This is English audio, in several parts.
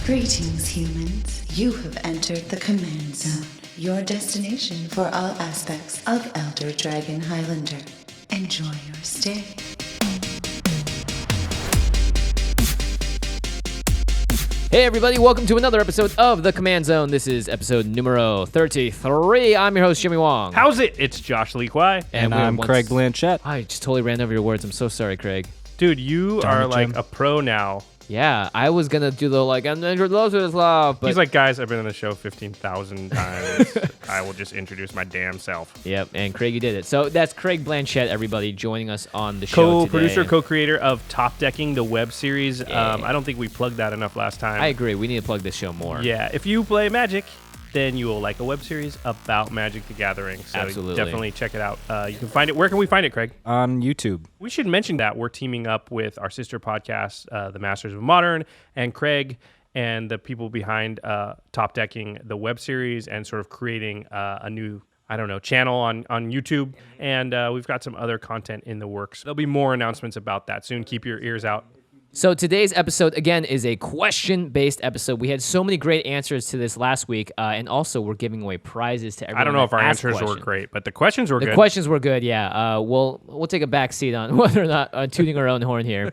Greetings, humans. You have entered the Command Zone, your destination for all aspects of Elder Dragon Highlander. Enjoy your stay. Hey everybody, welcome to another episode of The Command Zone. This is episode numero 33. I'm your host, Jimmy Wong. How's it? It's Josh Lee Kwai. And I'm Craig Blanchette. I just totally ran over your words. I'm so sorry, Craig. Dude, you Darn are it, like Jim. a pro now. Yeah, I was going to do the I'm love to this love, but... He's like, guys, I've been on the show 15,000 times. I will just introduce my damn self. Yep, and Craig, you did it. So that's Craig Blanchette, everybody, joining us on the show today. Co-producer, co-creator of Top Decking, the web series. Yeah. I don't think we plugged that enough last time. I agree. We need to plug this show more. Yeah, if you play Magic, then you will like a web series about Magic the Gathering. So Absolutely. definitely check it out. You can find it. Where can we find it, Craig? On YouTube. We should mention that we're teaming up with our sister podcast, The Masters of Modern, and Craig and the people behind Top Decking, the web series, and sort of creating a new, channel on YouTube. And we've got some other content in the works. There'll be more announcements about that soon. Keep your ears out. So today's episode, again, is a question-based episode. We had so many great answers to this last week, and also we're giving away prizes to everyone. I don't know if our that asked answers were questions. great, but the questions were The good. questions were good, yeah. We'll take a back seat on whether or not tooting our own horn here.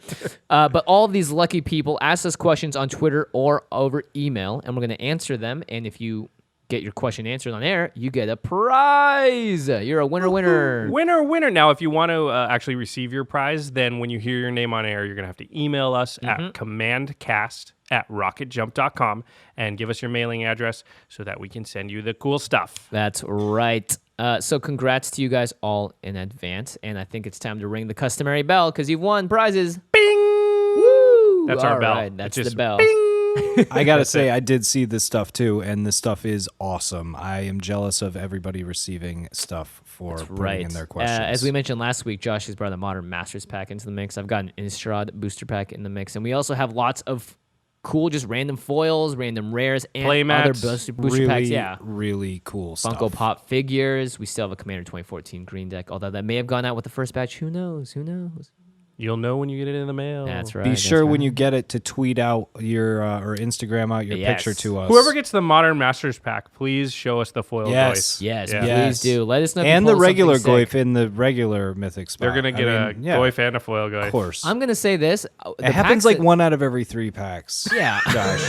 But all of these lucky people asked us questions on Twitter or over email, and we're going to answer them. And if you get your question answered on air, you get a prize. You're a winner. Winner. Now, if you want to actually receive your prize, then when you hear your name on air, you're going to have to email us at commandcast@rocketjump.com and give us your mailing address so that we can send you the cool stuff. That's right. So congrats to you guys all in advance. And I think it's time to ring the customary bell because you've won prizes. Bing! Woo! That's our All bell. right, that's It's the just bell. bing! I gotta say, I did see this stuff too, and this stuff is awesome. I am jealous of everybody receiving stuff for putting in their questions. As we mentioned last week, Josh has brought a Modern Masters pack into the mix. I've got an Innistrad booster pack in the mix. And we also have lots of cool, just random foils, random rares, and Play other mats. booster really, packs. Yeah. really cool stuff. Funko Pop figures. We still have a Commander 2014 green deck, although that may have gone out with the first batch. Who knows? You'll know when you get it in the mail. That's right. Be sure when you get it to tweet out your or Instagram out your Yes. picture to us. Whoever gets the Modern Masters pack, please show us the foil Yes. Goyf. Yes, Yeah. please Yes. do. Let us know. if you and the pull regular something sick. Goyf in the regular Mythic spot. They're going to get a Goyf and a foil Goyf. Of course. I'm going to say this. It happens like 1 out of every 3 packs. Yeah. Josh.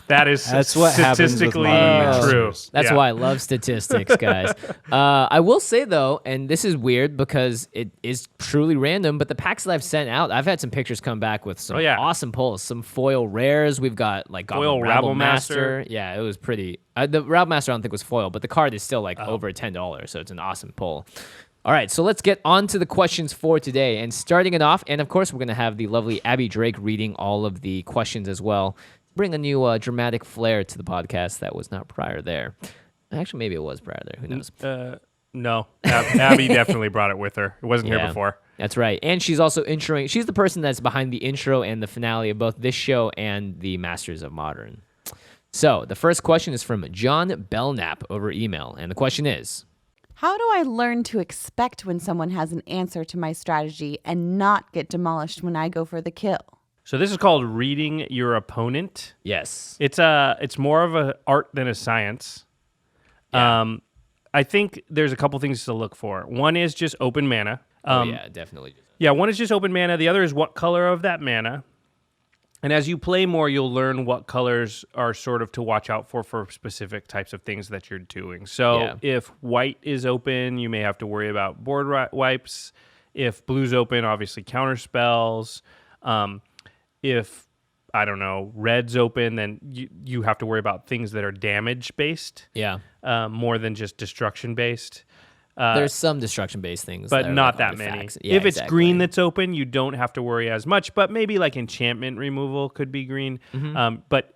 That's what happens with statistically Modern true. Masters. That's Yeah. why I love statistics, guys. I will say, though, and this is weird because it is truly random, but the packs that I've sent out, I've had some pictures come back with some awesome pulls, some foil rares. We've got like Foil Rabble Rabblemaster. Yeah, it was pretty. The Rabblemaster I don't think was foil, but the card is still like over $10, so it's an awesome pull. All right, so let's get on to the questions for today. And starting it off, and of course, we're going to have the lovely Abby Drake reading all of the questions as well. Bring a new dramatic flair to the podcast that was not prior there. Actually, maybe it was prior there. Who knows? No. Abby definitely brought it with her. It wasn't here Yeah. before. That's right. And she's also introing. She's the person that's behind the intro and the finale of both this show and the Masters of Modern. So the first question is from John Belknap over email. And the question is, how do I learn to expect when someone has an answer to my strategy and not get demolished when I go for the kill? So this is called reading your opponent. yes. It's more of an art than a science. Yeah. I think there's a couple things to look for. One is just open mana. Yeah, definitely. Yeah, one is just open mana. The other is what color of that mana. And as you play more, you'll learn what colors are sort of to watch out for specific types of things that you're doing. So if white is open, you may have to worry about board wipes. If blue's open, obviously counter spells. If, red's open, then you have to worry about things that are damage-based. Yeah. More than just destruction-based. There's some destruction-based things. But that are not like that many. artifacts. Yeah, if it's exactly. green that's open, you don't have to worry as much. But maybe like enchantment removal could be green. But,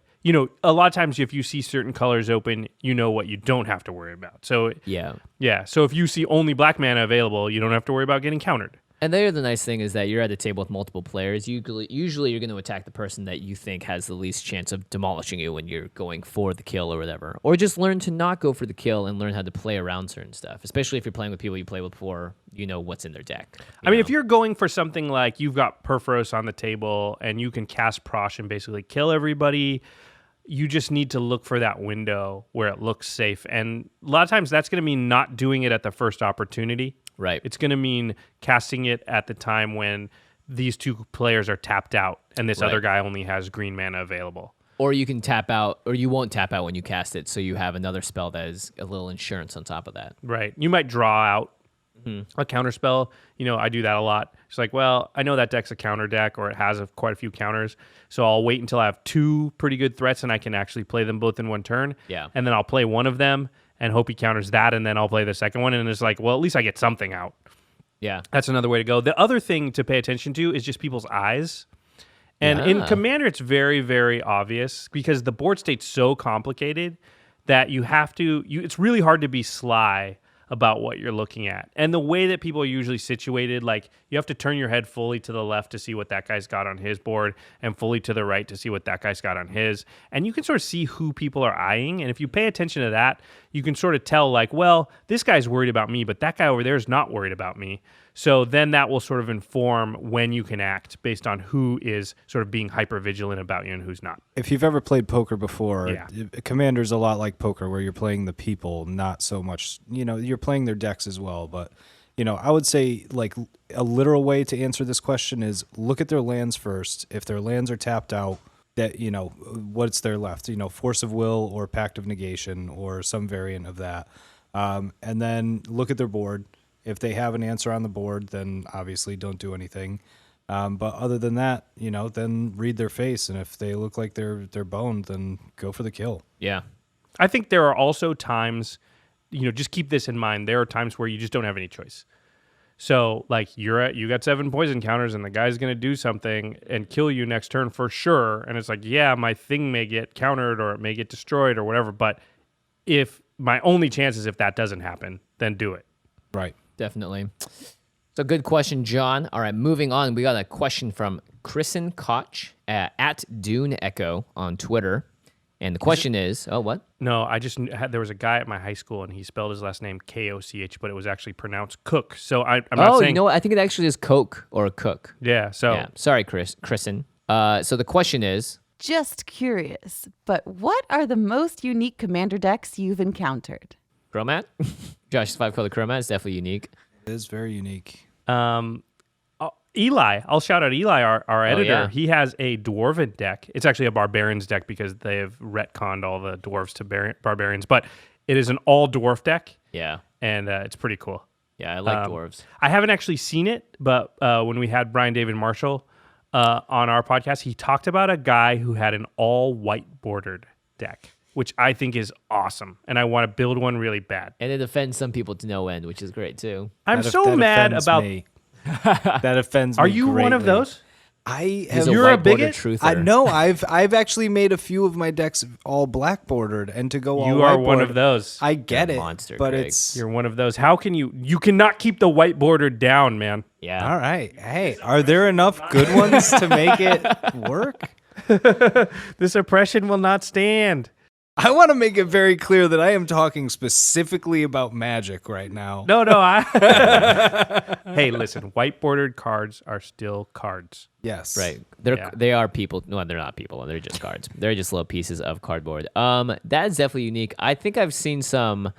a lot of times if you see certain colors open, you know what you don't have to worry about. So, Yeah. So if you see only black mana available, you don't have to worry about getting countered. And there, the nice thing is that you're at a table with multiple players. Usually you're going to attack the person that you think has the least chance of demolishing you when you're going for the kill or whatever. Or just learn to not go for the kill and learn how to play around certain stuff, especially if you're playing with people you play with before you know what's in their deck. I mean, if you're going for something like you've got Perforos on the table and you can cast Prosh and basically kill everybody, you just need to look for that window where it looks safe. And a lot of times that's going to mean not doing it at the first opportunity. Right. It's going to mean casting it at the time when these two players are tapped out and this other guy only has green mana available. Or you can tap out, or you won't tap out when you cast it, so you have another spell that is a little insurance on top of that. Right. You might draw out a counter spell. I do that a lot. It's like, well, I know that deck's a counter deck, or it has quite a few counters, so I'll wait until I have two pretty good threats and I can actually play them both in one turn. Yeah. And then I'll play one of them and hope he counters that, and then I'll play the second one, and it's like, well, at least I get something out. Yeah. That's another way to go. The other thing to pay attention to is just people's eyes. And in Commander, it's very, very obvious because the board state's so complicated that you have to, it's really hard to be sly about what you're looking at. And the way that people are usually situated, like you have to turn your head fully to the left to see what that guy's got on his board and fully to the right to see what that guy's got on his. And you can sort of see who people are eyeing. And if you pay attention to that, you can sort of tell like, well, this guy's worried about me, but that guy over there is not worried about me. So then that will sort of inform when you can act based on who is sort of being hyper vigilant about you and who's not. If you've ever played poker before, Commander's a lot like poker where you're playing the people, not so much, you're playing their decks as well. But, I would say like a literal way to answer this question is look at their lands first. If their lands are tapped out, that, what's there left? Force of Will or Pact of Negation or some variant of that. And then look at their board. If they have an answer on the board, then obviously don't do anything. But other than that, then read their face. And if they look like they're boned, then go for the kill. Yeah. I think there are also times, just keep this in mind. There are times where you just don't have any choice. So like you got 7 poison counters and the guy's going to do something and kill you next turn for sure. And it's like, yeah, my thing may get countered or it may get destroyed or whatever. But if my only chance is if that doesn't happen, then do it. Right. Definitely. So good question, John. All right, moving on. We got a question from Kristen Koch at Dune Echo on Twitter. And the question is, what? No, there was a guy at my high school and he spelled his last name Koch, but it was actually pronounced Cook. So I'm not saying... I think it actually is Coke or Cook. Yeah, so... Yeah. Sorry, Kristen. So the question is... Just curious, but what are the most unique Commander decks you've encountered? Chromat? Josh's 5-color Chromat is definitely unique. It is very unique. Eli, I'll shout out Eli, our editor. Yeah. He has a Dwarven deck. It's actually a Barbarians deck because they have retconned all the Dwarves to Barbarians, but it is an all-Dwarf deck. Yeah. And it's pretty cool. Yeah, I like Dwarves. I haven't actually seen it, but when we had Brian David Marshall on our podcast, he talked about a guy who had an all-white bordered deck, which I think is awesome, and I want to build one really bad. And it offends some people to no end, which is great, too. I'm so mad about... That offends me. Are you greatly. One of those? You're a bigot? Truther. No, I've actually made a few of my decks all black bordered, and to go all you white are one of those. I get You're it, a monster, but Craig. You're one of those. How can you cannot keep the white border down, man? Yeah. All right. Hey, are there enough good ones to make it work? This oppression will not stand. I want to make it very clear that I am talking specifically about Magic right now. No, Hey, listen, white bordered cards are still cards. Yes. Right. They are people. No, they're not people. They're just cards. They're just little pieces of cardboard. That is definitely unique. I think I've seen some...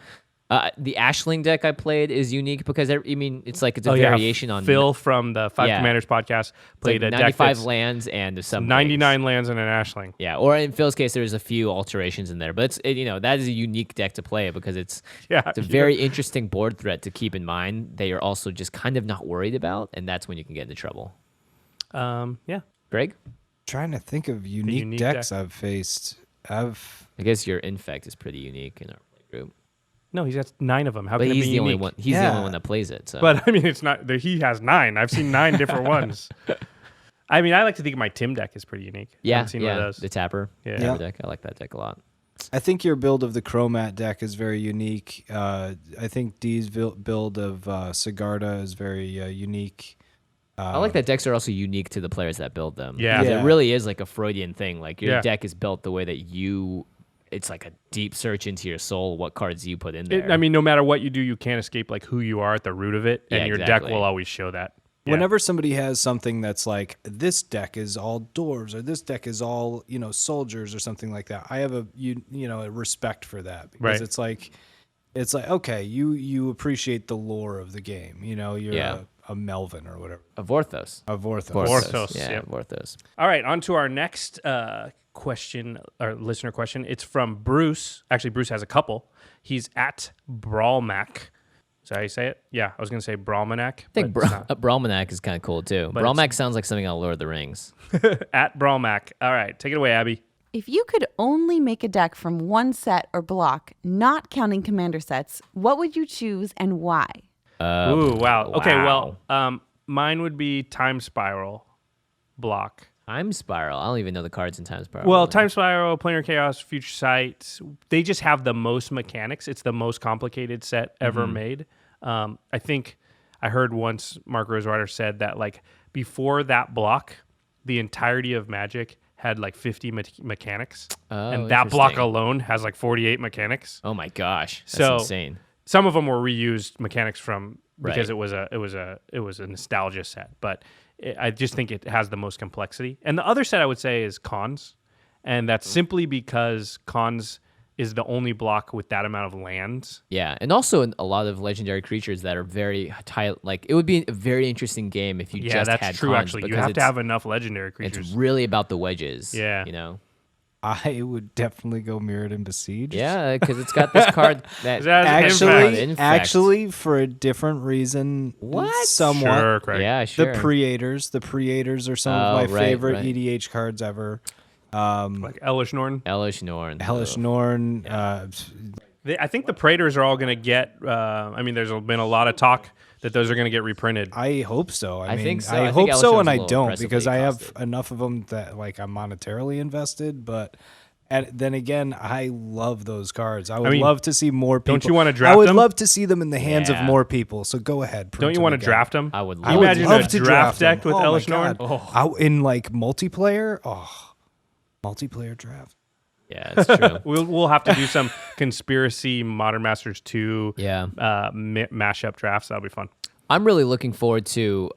the Ashling deck I played is unique because it's a variation on Phil from the Five Commanders podcast played a 95 deck that's lands and some 99 lands and an Ashling. Yeah, or in Phil's case, there's a few alterations in there, but that is a unique deck to play because it's a very interesting board threat to keep in mind. They are also just kind of not worried about, and that's when you can get into trouble. Greg, trying to think of unique decks I've faced. I guess your Infect is pretty unique in our group. No, he's got 9 of them. How but can he's it be the only unique? one. He's the only one that plays it. So. But I mean, it's not. He has 9. I've seen 9 different ones. I mean, I like to think my Tim deck is pretty unique. Yeah, I haven't seen one of those. The Tapper. Yeah. Deck. I like that deck a lot. I think your build of the Chromat deck is very unique. I think Dee's build of Sigarda is very unique. I like that decks are also unique to the players that build them. Yeah. It really is like a Freudian thing. Like your deck is built the way that it's like a deep search into your soul, what cards you put in there. No matter what you do, you can't escape like who you are at the root of it, and your deck will always show that. Whenever somebody has something that's like, this deck is all dwarves or this deck is all, soldiers or something like that, I have a respect for that, because it's like, okay, you appreciate the lore of the game. You're a Melvin or whatever. A Vorthos. Vorthos. Yeah, Yep. Vorthos. All right, on to our next question, or listener question. It's from Bruce. Actually, Bruce has a couple. He's at Brawlmac. Is that how you say it? Yeah, I was going to say Brawlmanac. I think Brawlmanac is kind of cool, too. Brawlmac sounds like something on Lord of the Rings. At Brawlmac. All right, take it away, Abby. If you could only make a deck from one set or block, not counting commander sets, what would you choose and why? Ooh, wow. Okay, well, mine would be Time Spiral block. Time Spiral? I don't even know the cards in Time Spiral. Well, Time Spiral, Planar Chaos, Future Sight, they just have the most mechanics. It's the most complicated set ever made. I think I heard once Mark Rosewater said that like before that block, the entirety of Magic had like 50 mechanics. And that block alone has like 48 mechanics. Oh my gosh. That's insane. Some of them were reused mechanics from because it was a nostalgia set, but I just think it has the most complexity. And the other set I would say is Cons, and that's simply because Cons is the only block with that amount of lands. Yeah, and also a lot of legendary creatures that are very tight. Like it would be a very interesting game if you just had Cons. Yeah, that's true. Actually, you have to have enough legendary creatures. It's really about the wedges. Yeah, I would definitely go Mirrored and Besieged. Yeah, because it's got this card that actually for a different reason. What? Somewhat. Sure, Craig. Yeah, sure. The Creators are some of my favorite EDH cards ever. Like Elish Norn. I think the Praetors are all going to get. There's been a lot of talk that those are going to get reprinted. I hope so. I think so. I hope so, and I don't, because I have enough of them that like I'm monetarily invested. But then again, I love those cards. I would love to see more people. Don't you want to draft them? I would love to see them in the hands of more people. So go ahead. Don't you want to draft them? I would. Imagine a draft deck with Elish Norn. In like multiplayer. Multiplayer draft. Yeah, it's true. We'll have to do some conspiracy Modern Masters 2 mashup drafts. That'll be fun. I'm really looking forward to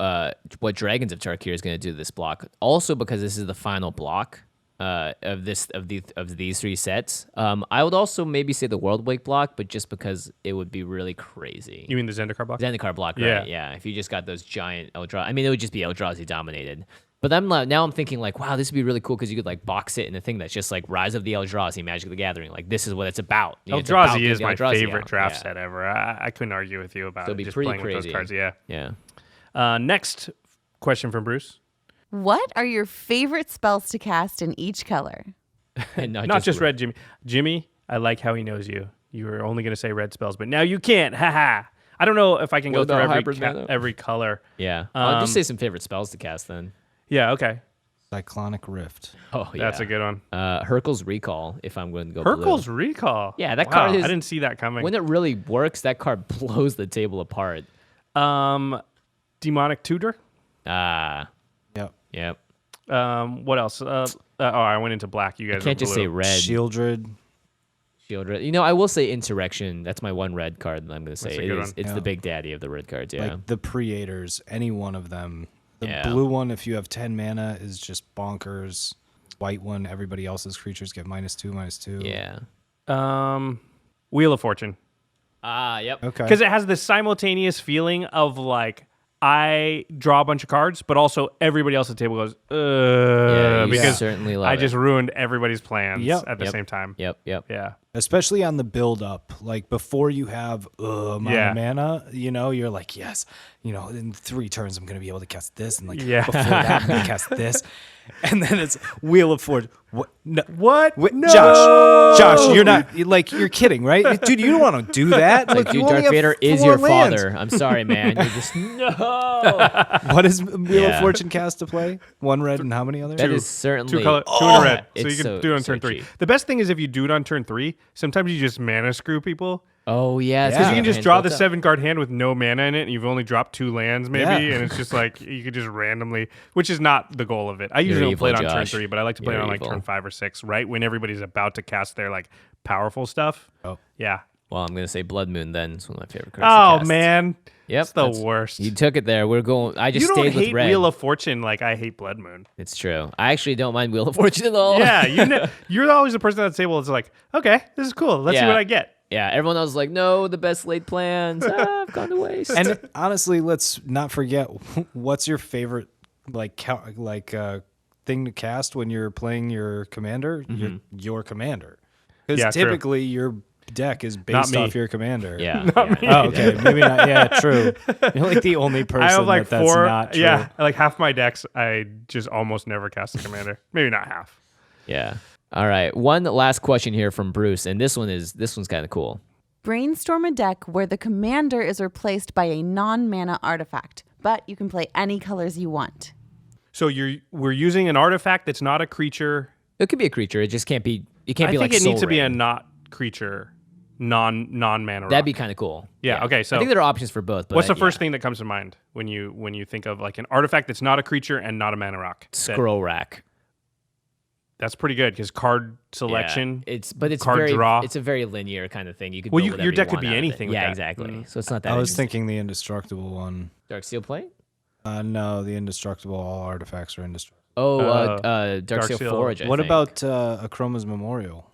what Dragons of Tarkir is going to do to this block. Also, because this is the final block of these three sets. I would also maybe say the World Wake block, but just because it would be really crazy. You mean the Zendikar block? Zendikar block, right? Yeah. If you just got those giant Eldrazi, it would just be Eldrazi dominated. But I'm thinking like, wow, this would be really cool because you could like box it in a thing that's just like Rise of the Eldrazi, Magic the Gathering. Like this is what it's about. Eldrazi is my favorite draft set ever. I couldn't argue with you about it. Be just pretty playing crazy. With those cards. Yeah. Next question from Bruce. What are your favorite spells to cast in each color? Not just red, Jimmy. Jimmy, I like how he knows you. You were only going to say red spells, but now you can't. Ha. I don't know if I can go through every color. Yeah. I'll just say some favorite spells to cast then. Yeah, okay. Cyclonic Rift. Oh, yeah. That's a good one. Hurkyl's Recall, if I'm going to go Hurkyl's blue. Recall? Yeah, that card is... I didn't see that coming. When it really works, that card blows the table apart. Demonic Tutor? Yep. What else? I went into black. You guys can't just say red. Shieldred. I will say Insurrection. That's my one red card that I'm going to say. It's the big daddy of the red cards, yeah. Like the Praetors, any one of them. The blue one, if you have 10 mana, is just bonkers. White one, everybody else's creatures get -2/-2. Yeah. Wheel of Fortune. Yep. Okay. Because it has this simultaneous feeling of like, I draw a bunch of cards, but also everybody else at the table goes, because certainly love I just ruined everybody's plans at the same time. Yep. Yeah. Especially on the build up, like before you have mana, you're like, yes, in 3 turns I'm going to be able to cast this, and like before that I'm going to cast this, and then it's Wheel of Fortune. What? No. What? No! Josh, you're not you're kidding, right, dude? You don't want to do that. Like, dude, Darth Vader is your father. I'm sorry, man. You're just no. What is Wheel of Fortune cast to play? 1 red and how many others? That is certainly 2 in a red, so you can so, do it on turn 3. Cheap. The best thing is if you do it on turn 3, sometimes you just mana screw people. Oh yeah, because you can just draw the 7-card hand with no mana in it, and you've only dropped 2 lands maybe, and it's just like you could just randomly, which is not the goal of it. I usually don't play it on turn 3, but I like to play it on like turn 5 or 6, right when everybody's about to cast their like powerful stuff. Oh yeah, Well, I'm gonna say Blood Moon then. It's one of my favorite cards. Oh man, yep, it's the worst. You took it there. I just you don't stayed hate with red. Wheel of Fortune like I hate Blood Moon. It's true. I actually don't mind Wheel of Fortune at all. Yeah, you're always the person at the table that's like, okay, this is cool. Let's see what I get. Yeah, everyone else is like, no, the best laid plans. I've gone to waste. And honestly, let's not forget, what's your favorite thing to cast when you're playing your commander? Your commander, because typically your deck is based off your commander. Yeah. Me. Oh, okay. Maybe not. Yeah, true. You're like the only person I have like that's four. not true. Yeah, like half my decks, I just almost never cast a commander. Maybe not half. Yeah. All right. One last question here from Bruce, and this one's kind of cool. Brainstorm a deck where the commander is replaced by a non-mana artifact, but you can play any colors you want. So we're using an artifact that's not a creature. It could be a creature. It just can't be. It can't be like. I think it needs to be a Ring. not creature, non-mana. That'd be kind of cool. Yeah. Okay. So I think there are options for both. But what's the first thing that comes to mind when you think of like an artifact that's not a creature and not a mana rock? Scroll rack. That's pretty good because card selection. Yeah, it's card very, draw. It's a very linear kind of thing. You could Well, build your deck could want be out of it. anything with Yeah, that. exactly. So it's not that. I was thinking the indestructible one. Dark Seal Plate. No, the indestructible. All artifacts are indestructible. Oh, Dark Seal Forge. What about Akroma's Memorial?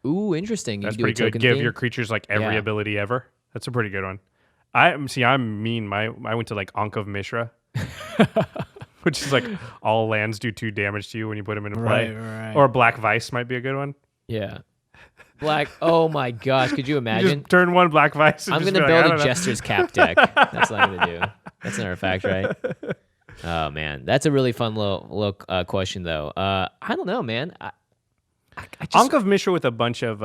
Ooh, interesting. That's you pretty good. Give your creatures like every ability ever. That's a pretty good one. I'm mean. I went to like Ankh of Mishra, which is like all lands do 2 damage to you when you put them into play. Right. Or Black Vice might be a good one. Yeah. Black. Oh my gosh! Could you You imagine? just turn 1 Black Vice. I'm gonna build a Jester's Cap deck. That's what I'm gonna do. That's an artifact, right? Oh man, that's a really fun little question though. I don't know, man. I just, Ankh of Mishra with a bunch of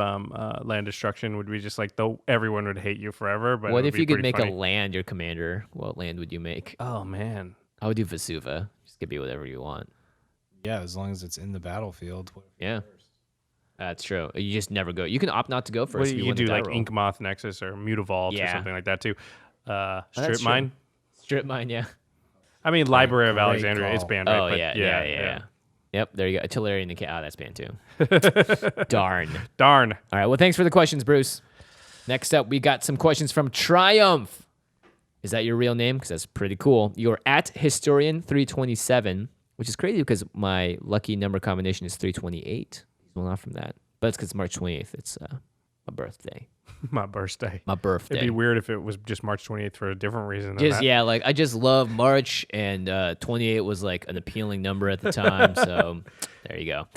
land destruction would be just like everyone would hate you forever. But what if you could make funny. a land your commander? What land would you make? Oh man, I would do Vesuva. Just give me whatever you want. Yeah, as long as it's in the battlefield. Yeah. That's true. You just never go. You can opt not to go first. Well, if you win the do die like roll. Inkmoth Nexus or Mutavault or something like that too. Strip true. Mine. Strip Mine, yeah. I mean, Library of Great Alexandria. call. It's banned, Oh right? yeah. Yep, there you go. Artillery and the that's banned too. Darn. Darn. All right. Well, thanks for the questions, Bruce. Next up, we got some questions from Triumph. Is that your real name? Because that's pretty cool. You're at Historian327, which is crazy because my lucky number combination is 328. Well, not from that, but it's because March 28th. It's my birthday. My birthday. My birthday. It'd be weird if it was just March 28th for a different reason. Than Just that. yeah, like I just love March, and 28 was like an appealing number at the time. So there you go.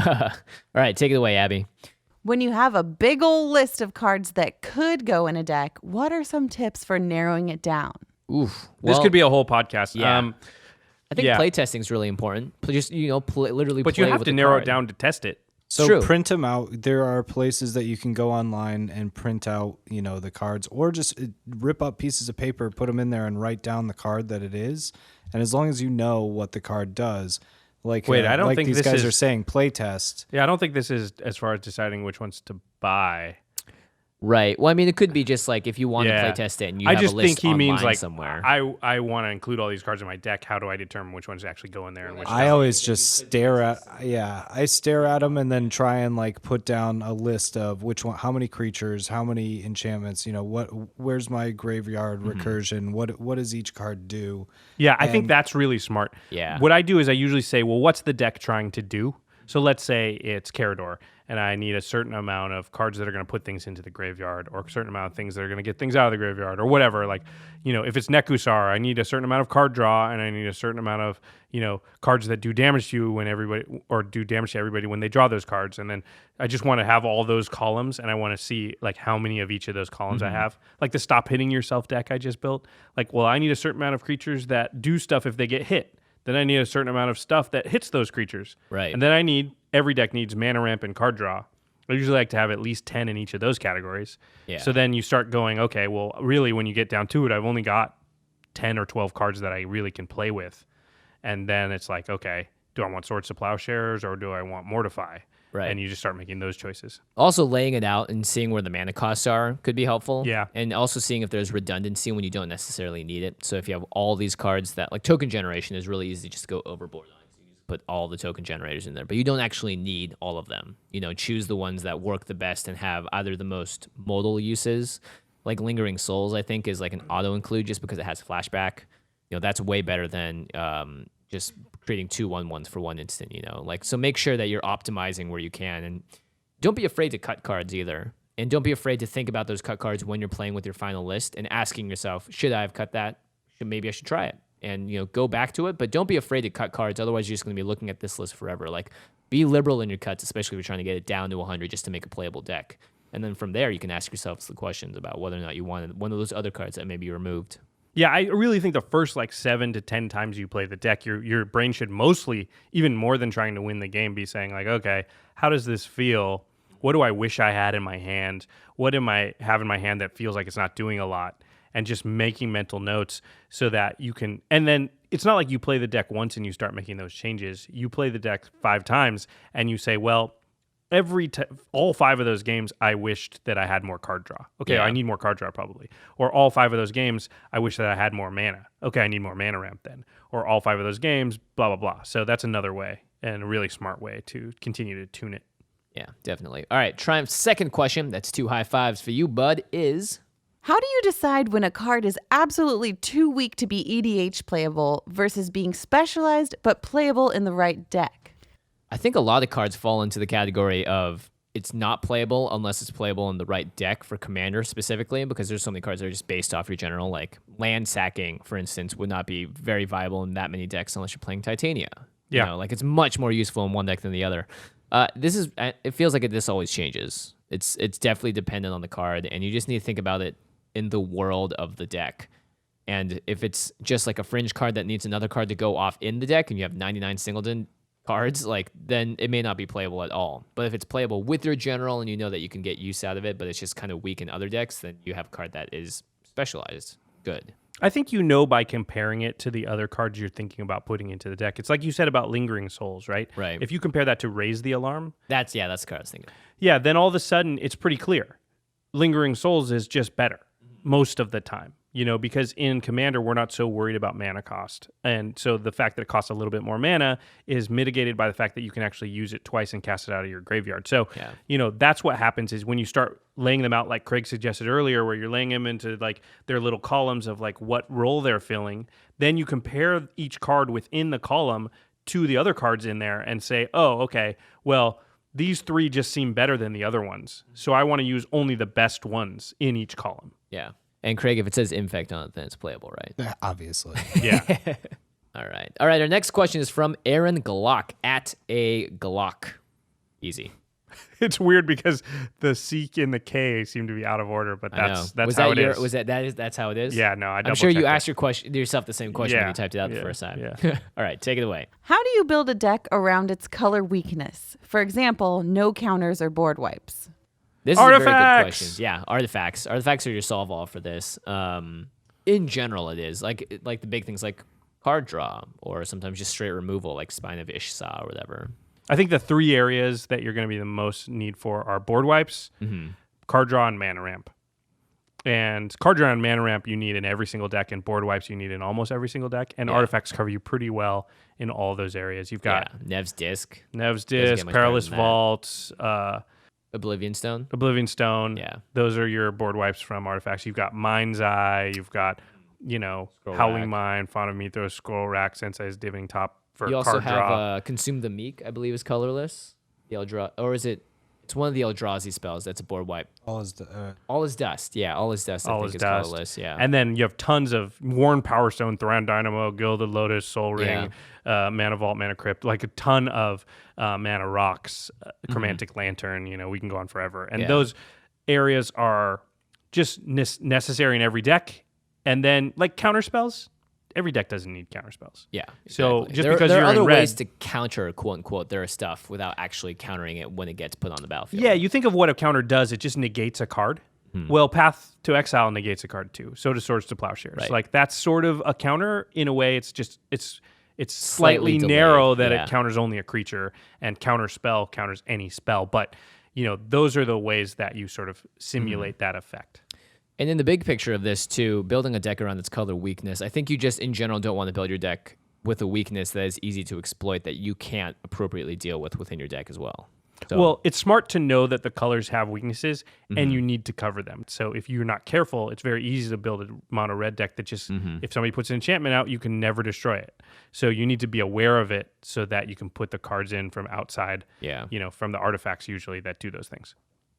All right, take it away, Abby. When you have a big ol' list of cards that could go in a deck, what are some tips for narrowing it down? Oof. This Well, could be a whole podcast. Yeah. I think yeah. playtesting is really important. Just literally. But play you have with to the narrow card. it down to test it. So True. print them out. There are places that you can go online and print out, the cards, or just rip up pieces of paper, put them in there, and write down the card that it is. And as long as you know what the card does, I don't think this these guys is- are saying, play test. Yeah, I don't think this is as far as deciding which ones to buy. Right. Well, I mean, it could be just like if you want to play test it and you I have just a list think he means online like somewhere. I want to include all these cards in my deck. How do I determine which ones actually go in there and which I don't? always just stare at them and then try and put down a list of which one, how many creatures, how many enchantments, where's my graveyard recursion, what does each card do? Yeah, I think that's really smart. Yeah. What I do is I usually say, well, what's the deck trying to do? So let's say it's Carador, and I need a certain amount of cards that are going to put things into the graveyard, or a certain amount of things that are going to get things out of the graveyard, or whatever. Like, if it's Nekusar, I need a certain amount of card draw, and I need a certain amount of, cards that do damage to you do damage to everybody when they draw those cards. And then I just want to have all those columns, and I want to see how many of each of those columns I have. Like the Stop Hitting Yourself deck I just built. I need a certain amount of creatures that do stuff if they get hit. Then I need a certain amount of stuff that hits those creatures. Right. And then every deck needs mana ramp and card draw. I usually like to have at least 10 in each of those categories. Yeah. So then you start going, okay, well, really, when you get down to it, I've only got 10 or 12 cards that I really can play with. And then it's like, okay, do I want Swords to Plowshares or do I want Mortify? Right. And you just start making those choices. Also, laying it out and seeing where the mana costs are could be helpful. Yeah. And also seeing if there's redundancy when you don't necessarily need it. So if you have all these cards that, like token generation is really easy just to go overboard on. So you just put all the token generators in there. But you don't actually need all of them. Choose the ones that work the best and have either the most modal uses, like Lingering Souls, I think, is like an auto-include just because it has flashback. That's way better than just creating 2 1/1s for one instant, so make sure that you're optimizing where you can, and don't be afraid to cut cards either. And don't be afraid to think about those cut cards when you're playing with your final list and asking yourself, should I have cut that? Maybe I should try it. And, go back to it, but don't be afraid to cut cards. Otherwise, you're just going to be looking at this list forever. Like, be liberal in your cuts, especially if you're trying to get it down to 100 just to make a playable deck. And then from there, you can ask yourself the questions about whether or not you wanted one of those other cards that maybe you removed. Yeah, I really think the first 7 to 10 times you play the deck, your brain should mostly, even more than trying to win the game, be saying okay, how does this feel? What do I wish I had in my hand? What am I have in my hand that feels like it's not doing a lot? And just making mental notes so that you can, and then it's not like you play the deck once and you start making those changes. You play the deck 5 times and you say, well, all 5 of those games, I wished that I had more card draw. Okay, yeah. I need more card draw probably. Or all 5 of those games, I wish that I had more mana. Okay, I need more mana ramp then. Or all 5 of those games, blah, blah, blah. So that's another way and a really smart way to continue to tune it. Yeah, definitely. All right, Triumph's second question, that's 2 high fives for you, bud, is... How do you decide when a card is absolutely too weak to be EDH playable versus being specialized but playable in the right deck? I think a lot of cards fall into the category of it's not playable unless it's playable in the right deck for Commander specifically, because there's so many cards that are just based off your general, like land sacking, for instance, would not be very viable in that many decks unless you're playing Titania. Yeah. It's much more useful in one deck than the other. It feels like this always changes. It's definitely dependent on the card, and you just need to think about it in the world of the deck. And if it's just like a fringe card that needs another card to go off in the deck and you have 99 singleton cards, then it may not be playable at all. But if it's playable with your general and you know that you can get use out of it, but it's just kind of weak in other decks, then you have a card that is specialized. Good. I think by comparing it to the other cards you're thinking about putting into the deck. It's like you said about Lingering Souls, right? Right. If you compare that to Raise the Alarm. That's the card I was thinking. Yeah, then all of a sudden it's pretty clear. Lingering Souls is just better most of the time, because in Commander, we're not so worried about mana cost. And so the fact that it costs a little bit more mana is mitigated by the fact that you can actually use it twice and cast it out of your graveyard. So, that's what happens is when you start laying them out, like Craig suggested earlier, where you're laying them into their little columns of what role they're filling, then you compare each card within the column to the other cards in there and say, oh, okay, well, these 3 just seem better than the other ones. So I want to use only the best ones in each column. Yeah. And Craig, if it says Infect on it, then it's playable, right? Obviously. Yeah. All right. Our next question is from Aaron Glock at a Glock. Easy. It's weird because the C and the K seem to be out of order, but that's how it is. That's how it is? Yeah, no, I'm sure you asked yourself the same question when you typed it out the first time. Yeah. All right, take it away. How do you build a deck around its color weakness? For example, no counters or board wipes. This is a very good question. Yeah, artifacts. Artifacts are your solve all for this. In general, it is like the big things like card draw, or sometimes just straight removal, like Spine of Ishsa or whatever. I think the 3 areas that you're going to be the most need for are board wipes, card draw, and mana ramp. And card draw and mana ramp you need in every single deck, and board wipes you need in almost every single deck. And artifacts cover you pretty well in all those areas. You've got Nev's Disc, Perilous Vault, Oblivion Stone. Yeah. Those are your board wipes from artifacts. You've got Mind's Eye. You've got, Howling Mind, Fauna Mythos, Scroll Rack, Sensei's Diving Top for you also card draw. have Consume the Meek, I believe is colorless. The Eldra, or is it? It's one of the Eldrazi spells that's a board wipe. All is Dust. Yeah, All is Dust. I think is colorless. Yeah. And then you have tons of Worn Power Stone, Thran Dynamo, Gilded Lotus, Soul Ring, Mana Vault, Mana Crypt, like a ton of Mana Rocks, Chromantic Lantern. We can go on forever. And those areas are just necessary in every deck. And then counter spells. Every deck doesn't need counter spells. Yeah. Exactly. So just because there you're are other in red, ways to counter quote unquote their stuff without actually countering it when it gets put on the battlefield. Yeah, you think of what a counter does, it just negates a card. Well, Path to Exile negates a card too. So does Swords to Plowshares. Right. That's sort of a counter in a way. It's slightly narrow that it counters only a creature, and counter spell counters any spell. But those are the ways that you sort of simulate that effect. And in the big picture of this too, building a deck around its color weakness, I think you just in general don't want to build your deck with a weakness that is easy to exploit that you can't appropriately deal with within your deck as well. So, well, it's smart to know that the colors have weaknesses and you need to cover them. So if you're not careful, it's very easy to build a mono red deck that just, if somebody puts an enchantment out, you can never destroy it. So you need to be aware of it so that you can put the cards in from outside, from the artifacts usually that do those things.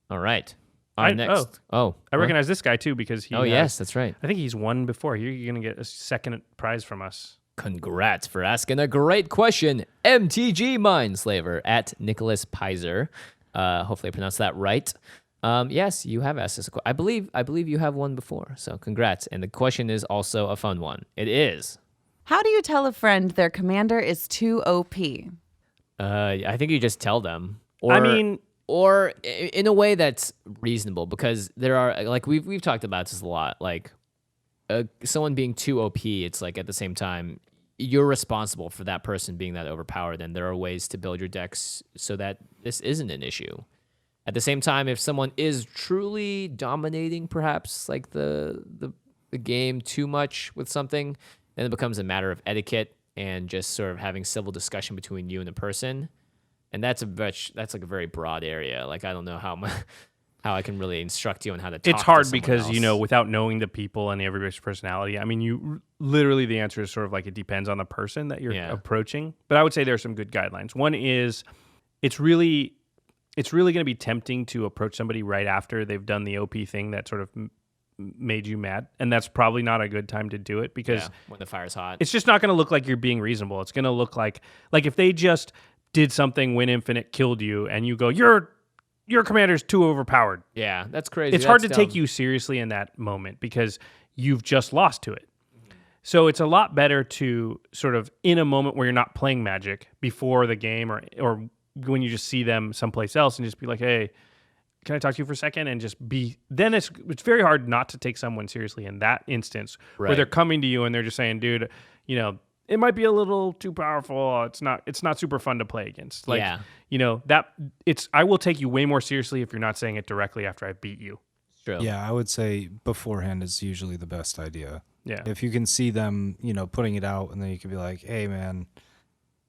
All right. Next. I recognize this guy too because he. Oh, yes, that's right. I think he's won before. You're going to get a second prize from us. Congrats for asking a great question, MTG Mindslaver at Nicholas Pizer. Hopefully I pronounced that right. Yes, you have asked us a question. I believe you have one before, so congrats. And the question is also a fun one. It is. How do you tell a friend their commander is too OP? I think you just tell them. Or in a way that's reasonable, because there are, like, we've talked about this a lot, like someone being too OP, it's like at the same time, you're responsible for that person being that overpowered, and there are ways to build your decks so that this isn't an issue. At the same time, if someone is truly dominating perhaps like the game too much with something, then it becomes a matter of etiquette and just sort of having civil discussion between you and the person. And that's like a very broad area. Like, I don't know how I can really instruct you on how to talk. It's hard to because, else. Without knowing the people and everybody's personality, I mean, you literally, the answer is sort of like it depends on the person that you're approaching. But I would say there are some good guidelines. One is it's really going to be tempting to approach somebody right after they've done the OP thing that sort of made you mad. And that's probably not a good time to do it because when the fire's hot, it's just not going to look like you're being reasonable. It's going to look like if they just did something, win infinite, killed you, and you go, your commander's too overpowered. Yeah, that's crazy. It's hard to take you seriously in that moment because you've just lost to it. So it's a lot better to sort of, in a moment where you're not playing Magic before the game or when you just see them someplace else and just be like, hey, can I talk to you for a second? And just be, then it's very hard not to take someone seriously in that instance where they're coming to you and they're just saying, dude, it might be a little too powerful. It's not super fun to play against. I will take you way more seriously if you're not saying it directly after I beat you. True. Yeah, I would say beforehand is usually the best idea. Yeah. If you can see them, putting it out, and then you can be like, hey man,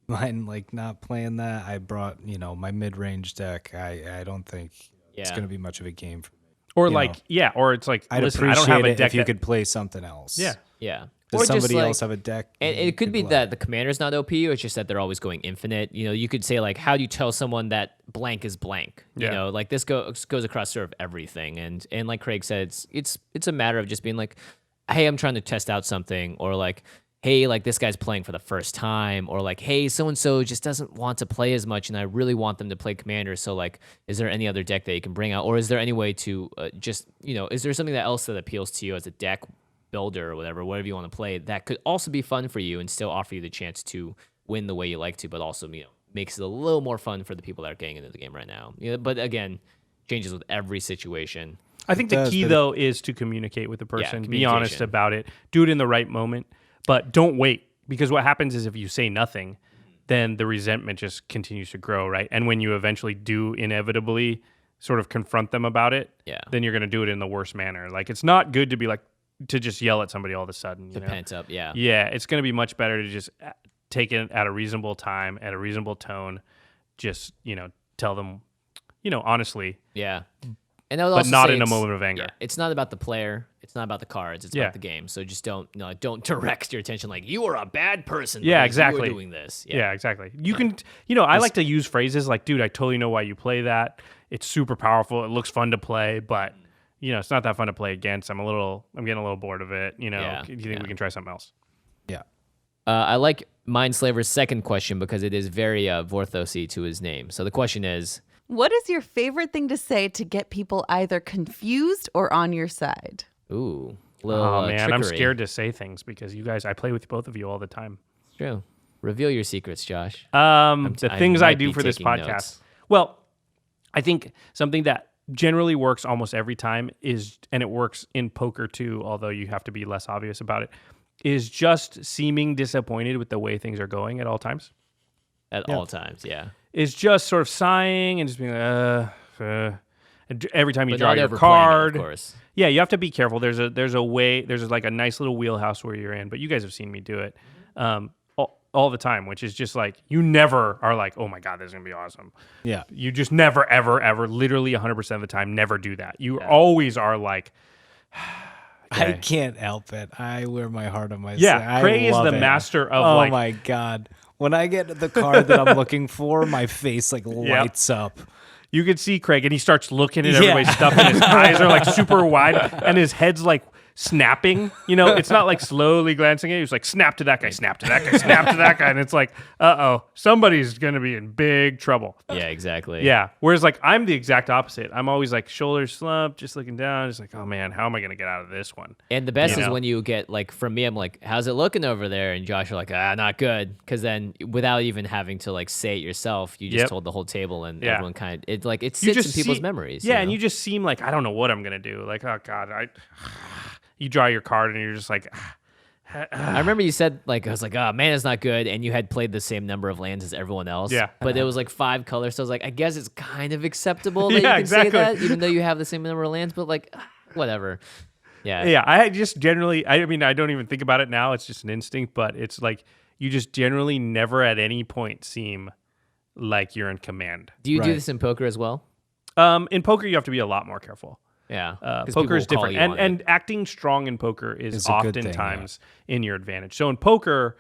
mine not playing that. I brought, my mid-range deck. I don't think it's going to be much of a game for me. Or or it's like, I'd listen, appreciate I don't have a it deck if you could play something else. Yeah. Yeah. Does or somebody just else have a deck? And it could be that the commander's not OP, or it's just that they're always going infinite. You could say, like, how do you tell someone that blank is blank? This goes across sort of everything. And like Craig said, it's a matter of just being like, hey, I'm trying to test out something, or like, hey, like this guy's playing for the first time, or like, hey, so-and-so just doesn't want to play as much, and I really want them to play commander. So like, is there any other deck that you can bring out? Or is there any way to is there something else that appeals to you as a deck builder or whatever you want to play that could also be fun for you and still offer you the chance to win the way you like to, but also makes it a little more fun for the people that are getting into the game right now. But again, changes with every situation. I think the key though is to communicate with the person, be honest about it, do it in the right moment, but don't wait, because what happens is if you say nothing, then the resentment just continues to grow, right? And when you eventually do inevitably sort of confront them about it, then you're going to do it in the worst manner. Like, it's not good to be like, to just yell at somebody all of a sudden. Pent up, yeah. Yeah, it's going to be much better to just take it at a reasonable time, at a reasonable tone, just, tell them, honestly. Yeah. And but not in a moment of anger. Yeah, it's not about the player. It's not about the cards. It's about the game. So just don't direct your attention like, you are a bad person. Yeah, exactly. You are doing this. Yeah, exactly. You can, I like to use phrases like, dude, I totally know why you play that. It's super powerful. It looks fun to play, but it's not that fun to play against. I'm getting a little bored of it. Do you think we can try something else? Yeah. I like Mindslaver's second question because it is very Vorthosy to his name. So the question is, what is your favorite thing to say to get people either confused or on your side? Ooh. Oh, man, trickery. I'm scared to say things because you guys, I play with both of you all the time. It's true. Reveal your secrets, Josh. The things I do for this podcast. Notes. Well, I think something that generally works almost every time is, and it works in poker too, although you have to be less obvious about it, is just seeming disappointed with the way things are going at all times. At all times, yeah. Is just sort of sighing and just being and every time you draw your overplaying card. it, of course. Yeah, you have to be careful. There's a way, there's like a nice little wheelhouse where you're in, but you guys have seen me do it. all the time, which is just like, you never are like, oh my God, this is going to be awesome. Yeah. You just never, ever, ever, literally 100% of the time, never do that. You always are like, okay. I can't help it. I wear my heart on my sleeve. Yeah, Craig is the master of oh my God. When I get the card that I'm looking for, my face like lights up. You can see Craig, and he starts looking at everybody's stuff, and his eyes are like super wide, and his head's like snapping. You know, it's not like slowly glancing at you. It's like snap to that guy, snap to that guy, snap to that guy, and it's like, somebody's gonna be in big trouble. Yeah, exactly. Yeah. Whereas like I'm the exact opposite. I'm always like shoulders slumped, just looking down, just like, oh man, how am I gonna get out of this one? And the best is when you get like, from me, I'm like, how's it looking over there? And Josh are like, not good. Because then without even having to like say it yourself, you just told the whole table, and everyone kind of it sits in people's memories. Yeah, and you just seem like, I don't know what I'm gonna do. Like, oh God, you draw your card and you're just like. I remember you said, like, I was like, man, it's not good, and you had played the same number of lands as everyone else. Yeah. But it was like 5 colors, so I was like, I guess it's kind of acceptable that you can say that, even though you have the same number of lands, but like, whatever. Yeah. Yeah, I just generally, I mean, I don't even think about it now. It's just an instinct, but it's like, you just generally never at any point seem like you're in command. Do you do this in poker as well? In poker, you have to be a lot more careful. Yeah. Poker is different. And acting strong in poker is oftentimes in your advantage. So in poker,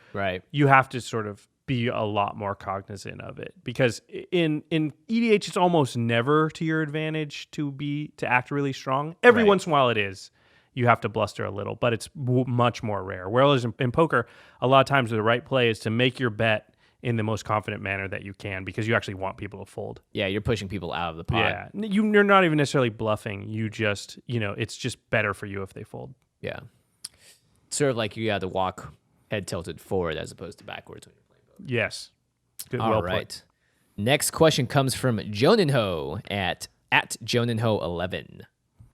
you have to sort of be a lot more cognizant of it, because in EDH, it's almost never to your advantage to act really strong. Every once in a while it is. You have to bluster a little, but it's much more rare. Whereas in poker, a lot of times the right play is to make your bet in the most confident manner that you can, because you actually want people to fold. Yeah, you're pushing people out of the pot. Yeah, you're not even necessarily bluffing. You just, it's just better for you if they fold. Yeah. Sort of like you had to walk head tilted forward as opposed to backwards when you're playing poker. Yes. Good. All right. Next question comes from Joninho at Joninho11.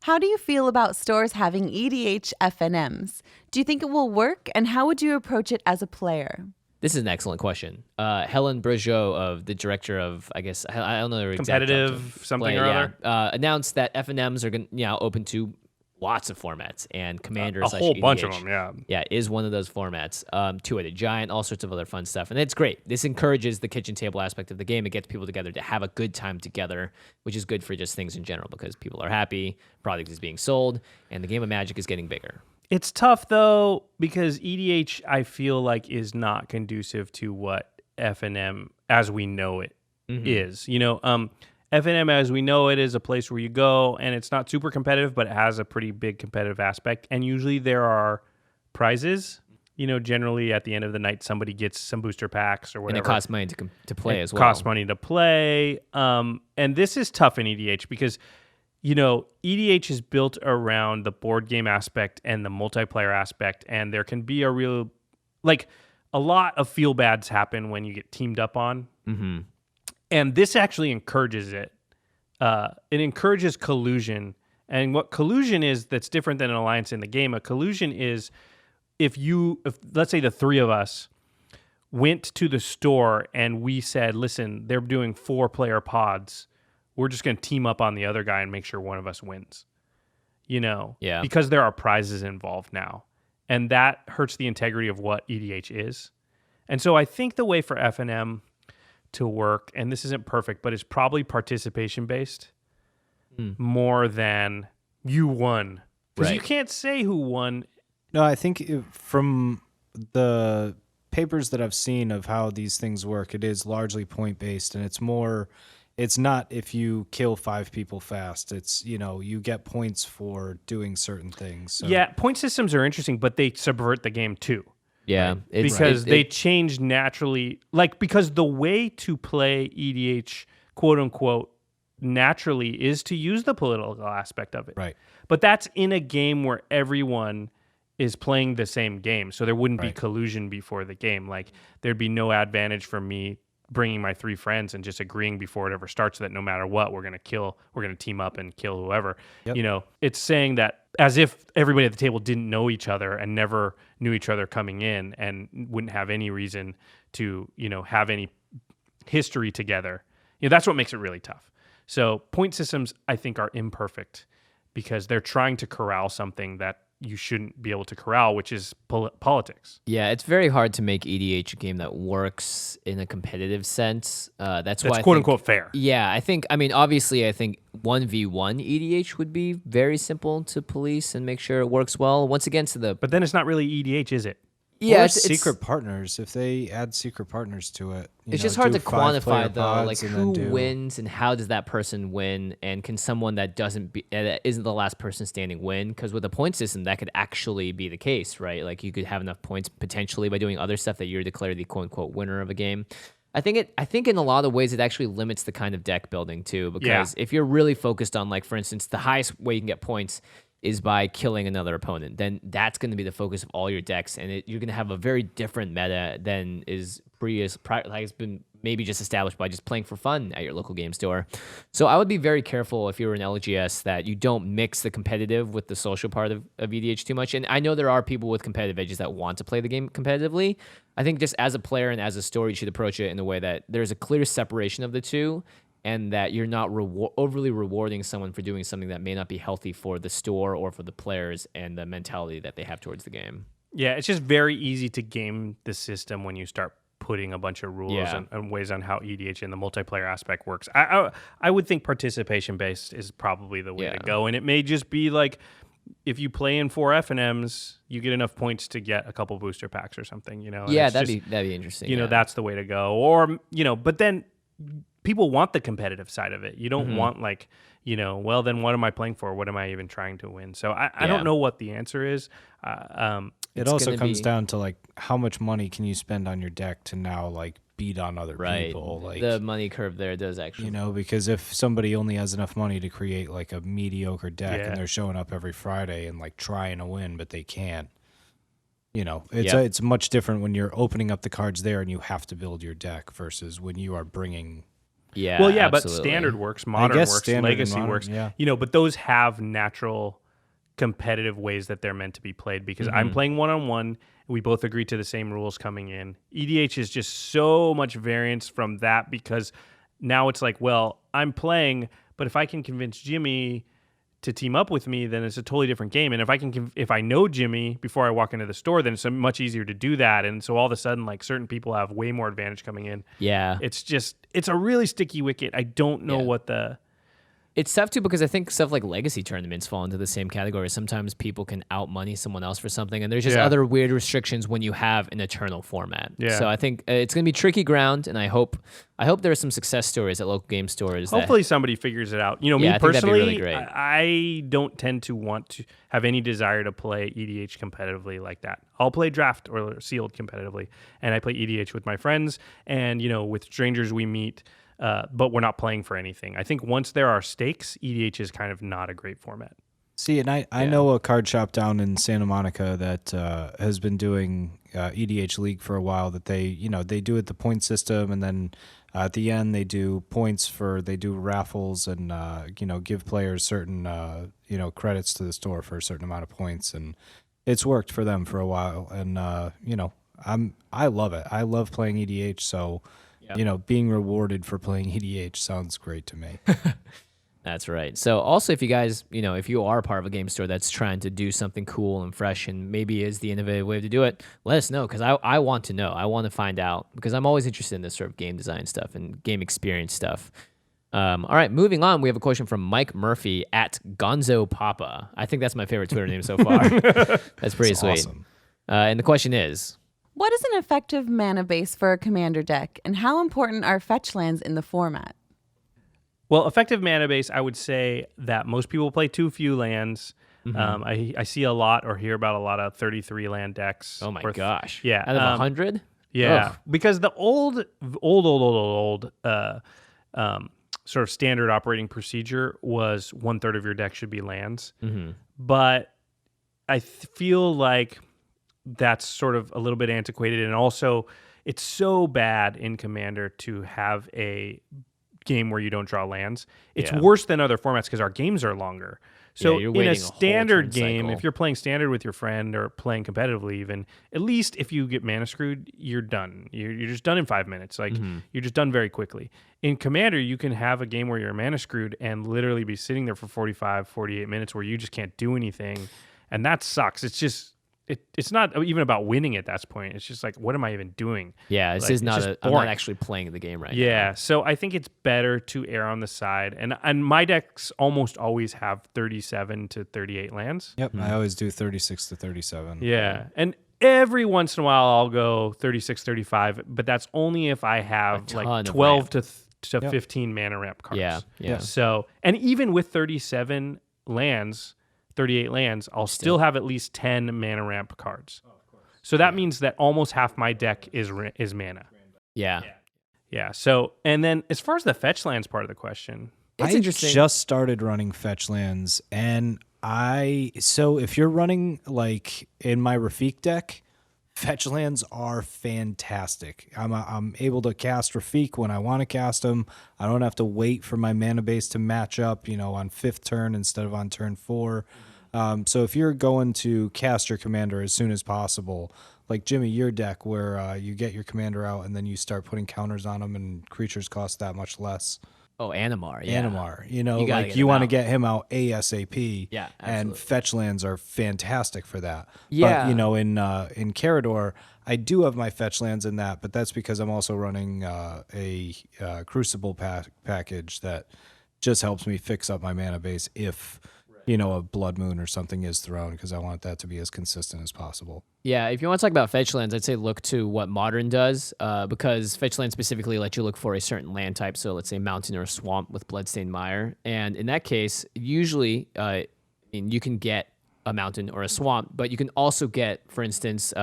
How do you feel about stores having EDH FNMs? Do you think it will work, and how would you approach it as a player? This is an excellent question. Helen Brigeau, the director of, I guess, I don't know the exact competitive something or other, announced that FNMs are now open to lots of formats, and Commander a whole EDH, bunch of them, is one of those formats. Two-headed giant, all sorts of other fun stuff, and it's great. This encourages the kitchen table aspect of the game. It gets people together to have a good time together, which is good for just things in general, because people are happy, product is being sold, and the game of Magic is getting bigger. It's tough though, because EDH, I feel like, is not conducive to what FNM as we know it is. FNM as we know it is a place where you go, and it's not super competitive, but it has a pretty big competitive aspect. And usually there are prizes. Generally at the end of the night, somebody gets some booster packs or whatever. And it costs money to play as well. It costs money to play. And this is tough in EDH because, EDH is built around the board game aspect and the multiplayer aspect. And there can be a lot of feel bads happen when you get teamed up on. Mm-hmm. And this actually encourages it. It encourages collusion. And what collusion is that's different than an alliance in the game, a collusion is if let's say the three of us went to the store and we said, listen, they're doing 4-player pods. We're just going to team up on the other guy and make sure one of us wins. Yeah. Because there are prizes involved now. And that hurts the integrity of what EDH is. And so I think the way for FNM to work, and this isn't perfect, but it's probably participation based more than you won. Because you can't say who won. No, I think from the papers that I've seen of how these things work, it is largely point based, and it's not if you kill 5 people fast. It's, you get points for doing certain things. So. Yeah, point systems are interesting, but they subvert the game too. Yeah. Right? Because they change naturally. Because the way to play EDH, quote unquote, naturally is to use the political aspect of it. Right. But that's in a game where everyone is playing the same game. So there wouldn't be collusion before the game. There'd be no advantage for me bringing my 3 friends and just agreeing before it ever starts that no matter what, we're going to team up and kill whoever. Yep. It's saying that as if everybody at the table didn't know each other and never knew each other coming in and wouldn't have any reason to, have any history together. That's what makes it really tough. So point systems, I think, are imperfect because they're trying to corral something that you shouldn't be able to corral, which is politics. Yeah, it's very hard to make EDH a game that works in a competitive sense. That's why quote unquote fair. Yeah, I mean, obviously, I think 1v1 EDH would be very simple to police and make sure it works well. Once again, But then it's not really EDH, is it? Yeah, it's secret partners. If they add secret partners to it, it's just hard to quantify though. Like who wins and how does that person win, and can someone that that isn't the last person standing win? Because with a point system, that could actually be the case, right? Like you could have enough points potentially by doing other stuff that you're declared the quote unquote winner of a game. I think in a lot of ways it actually limits the kind of deck building too, because if you're really focused on, like, for instance, the highest way you can get points is by killing another opponent, then that's going to be the focus of all your decks, and you're going to have a very different meta than has been maybe just established by just playing for fun at your local game store. So I would be very careful if you're an LGS that you don't mix the competitive with the social part of EDH too much. And I know there are people with competitive edges that want to play the game competitively. I think just as a player and as a story, you should approach it in a way that there's a clear separation of the two, and that you're not overly rewarding someone for doing something that may not be healthy for the store or for the players and the mentality that they have towards the game. Yeah, it's just very easy to game the system when you start putting a bunch of rules and ways on how EDH and the multiplayer aspect works. I would think participation-based is probably the way to go, and it may just be like, if you play in 4 FNMs, you get enough points to get a couple booster packs or something, you know? Yeah, that'd be interesting. You know, that's the way to go. Or, you know, but then people want the competitive side of it. You don't want, like, you know, well, then what am I playing for? What am I even trying to win? So I don't know what the answer is. It also comes down to, like, how much money can you spend on your deck to now, like, beat on other people? Like, the money curve there does actually, you know, because if somebody only has enough money to create, like, a mediocre deck and they're showing up every Friday and, like, trying to win, but they can't, you know, it's much different when you're opening up the cards there and you have to build your deck versus when you are bringing. Yeah. Well, yeah, absolutely. but standard works, modern works, legacy works. Yeah. You know, but those have natural competitive ways that they're meant to be played, because I'm playing one-on-one. We both agree to the same rules coming in. EDH is just so much variance from that, because now it's like, well, I'm playing, but if I can convince Jimmy to team up with me, then it's a totally different game. And if I know Jimmy before I walk into the store, then it's much easier to do that. And so all of a sudden, like, certain people have way more advantage coming in. Yeah. It's a really sticky wicket. I don't know what the... It's tough too, because I think stuff like legacy tournaments fall into the same category. Sometimes people can outmoney someone else for something, and there's just other weird restrictions when you have an eternal format. Yeah. So I think it's going to be tricky ground, and I hope there are some success stories at local game stores. Hopefully somebody figures it out. You know, me personally, really great. I don't tend to want to have any desire to play EDH competitively like that. I'll play draft or sealed competitively, and I play EDH with my friends, and, you know, with strangers we meet. But we're not playing for anything. I think once there are stakes, EDH is kind of not a great format. See, and I know a card shop down in Santa Monica that has been doing EDH League for a while, that they do it the point system, and then at the end they do raffles and give players certain credits to the store for a certain amount of points, and it's worked for them for a while, and I love it. I love playing EDH, so you know, being rewarded for playing EDH sounds great to me. That's right. So also, if you guys, if you are part of a game store that's trying to do something cool and fresh and maybe is the innovative way to do it, let us know, because I want to know. I want to find out, because I'm always interested in this sort of game design stuff and game experience stuff. All right, moving on. We have a question from Mike Murphy at Gonzo Papa. I think that's my favorite Twitter name so far. That's pretty sweet. Awesome. And the question is, what is an effective mana base for a commander deck, and how important are fetch lands in the format? Well, effective mana base, I would say that most people play too few lands. I see a lot or hear about a lot of 33 land decks. Oh my gosh. Yeah. Out of 100? Yeah. Ugh. Because the old sort of standard operating procedure was 1/3 of your deck should be lands. But I feel like that's sort of a little bit antiquated, and also it's so bad in Commander to have a game where you don't draw lands. It's worse than other formats because our games are longer. So in a standard game, if you're playing standard with your friend or playing competitively even, at least if you get mana screwed, you're done. You're just done in 5 minutes. Like you're just done very quickly. In Commander, you can have a game where you're mana screwed and literally be sitting there for 45, 48 minutes where you just can't do anything. and that sucks. It's just it's not even about winning at that point. It's just like, what am I even doing? Yeah, this like, is not I'm not actually playing the game right now. Yeah, so I think it's better to err on the side, and my decks almost always have 37 to 38 lands. Yep, I always do 36 to 37. Yeah, and every once in a while I'll go 36, 35, but that's only if I have like 12 to 15 mana ramp cards. Yeah. So, and even with 37 lands, 38 lands, I'll still have at least 10 mana ramp cards. So that means that almost half my deck is mana. Yeah. Yeah. So, and then as far as the fetch lands part of the question, it's I interesting. just started running fetch lands, and so if you're running like in my Rafik deck, fetch lands are fantastic. I'm able to cast Rafik when I want to cast them. I don't have to wait for my mana base to match up, on 5th turn instead of on turn 4. So if you're going to cast your commander as soon as possible, like Jimmy, your deck where you get your commander out and then you start putting counters on them and creatures cost that much less. Oh, Animar, yeah. Animar, you want to get him out ASAP. Yeah, and absolutely. fetch lands are fantastic for that. Yeah. But, in Carador, I do have my fetch lands in that, but that's because I'm also running a Crucible package that just helps me fix up my mana base if, a Blood Moon or something is thrown, because I want that to be as consistent as possible. Yeah, if you want to talk about fetch lands, I'd say look to what Modern does, because fetch lands specifically let you look for a certain land type. So let's say mountain or a swamp with Bloodstained Mire. And in that case, usually you can get a mountain or a swamp, but you can also get, for instance,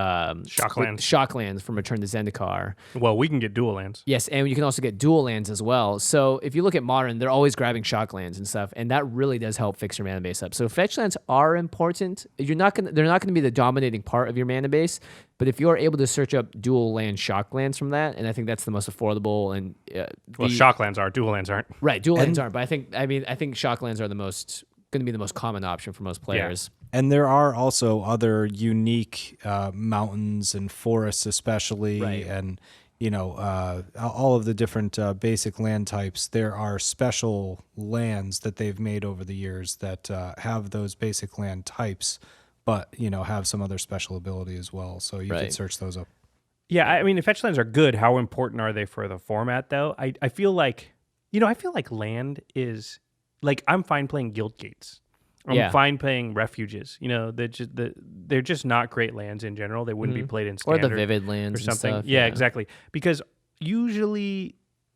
shock lands from Return to Zendikar. Well, we can get dual lands. Yes, and you can also get dual lands as well. So if you look at Modern, they're always grabbing shock lands and stuff, and that really does help fix your mana base up. So fetch lands are important. They're not going to be the dominating part of your mana base, but if you're able to search up dual land shock lands from that, and I think that's the most affordable and shock lands are, dual lands aren't. Right, dual lands aren't, but I think shock lands are going to be the most common option for most players. Yeah. And there are also other unique mountains and forests, especially, right. And all of the different basic land types. There are special lands that they've made over the years that have those basic land types, but have some other special ability as well. So you can search those up. Yeah, I mean, the fetch lands are good. How important are they for the format, though? I feel like land is like, I'm fine playing Guild Gates. I'm fine playing Refuges. They're just not great lands in general. They wouldn't be played in Standard. Or the Vivid lands or something. And stuff, yeah, exactly. Because usually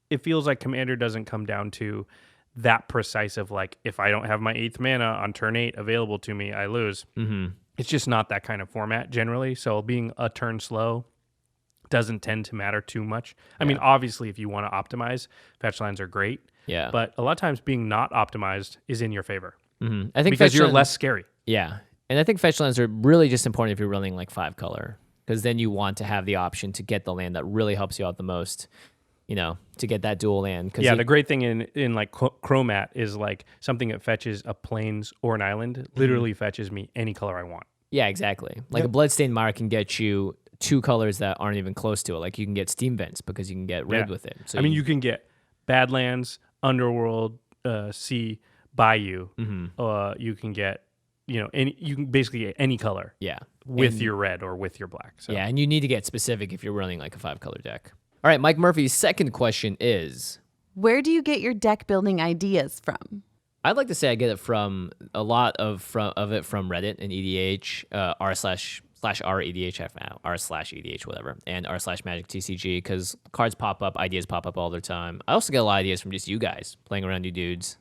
it feels like Commander doesn't come down to that precise of like, if I don't have my 8th mana on turn 8 available to me, I lose. Mm-hmm. It's just not that kind of format generally. So being a turn slow doesn't tend to matter too much. I mean, obviously, if you want to optimize, fetch lands are great. Yeah. But a lot of times being not optimized is in your favor. Mm-hmm. I think because you're less scary. Yeah. And I think fetch lands are really just important if you're running like 5 color, because then you want to have the option to get the land that really helps you out the most, to get that dual land. Yeah, the great thing in like Chromat is like something that fetches a plains or an island literally fetches me any color I want. Yeah, exactly. Like a Bloodstained Mire can get you 2 colors that aren't even close to it. Like you can get Steam Vents because you can get red with it. So you can get Badlands, Underworld, Sea, Bayou. You can get, you can basically get any color. Yeah. With your red or with your black. So. Yeah, and you need to get specific if you're running like a 5 color deck. All right, Mike Murphy's second question is, where do you get your deck building ideas from? I'd like to say I get it from a lot of it from Reddit and EDH, r/r EDH FNM, r/EDH whatever, and r/Magic TCG, because cards pop up, ideas pop up all the time. I also get a lot of ideas from just you guys playing around, you dudes.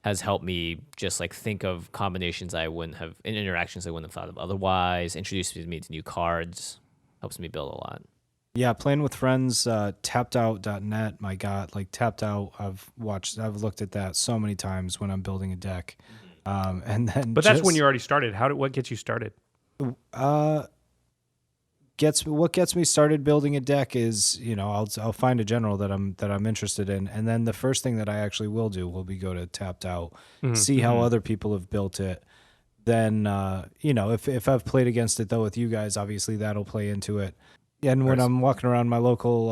Has helped me just like think of combinations I wouldn't have, in interactions I wouldn't have thought of otherwise. Introduces me to new cards. Helps me build a lot. Yeah, playing with friends, tappedout.net. My God, like Tapped Out, I've looked at that so many times when I'm building a deck. And then, but that's when you already started. What gets you started? What gets me started building a deck is, I'll find a general that I'm interested in, and then the first thing that I actually will do will be go to Tapped Out, see how other people have built it. Then if I've played against it though with you guys, obviously that'll play into it. Yeah, and when I'm walking around my local,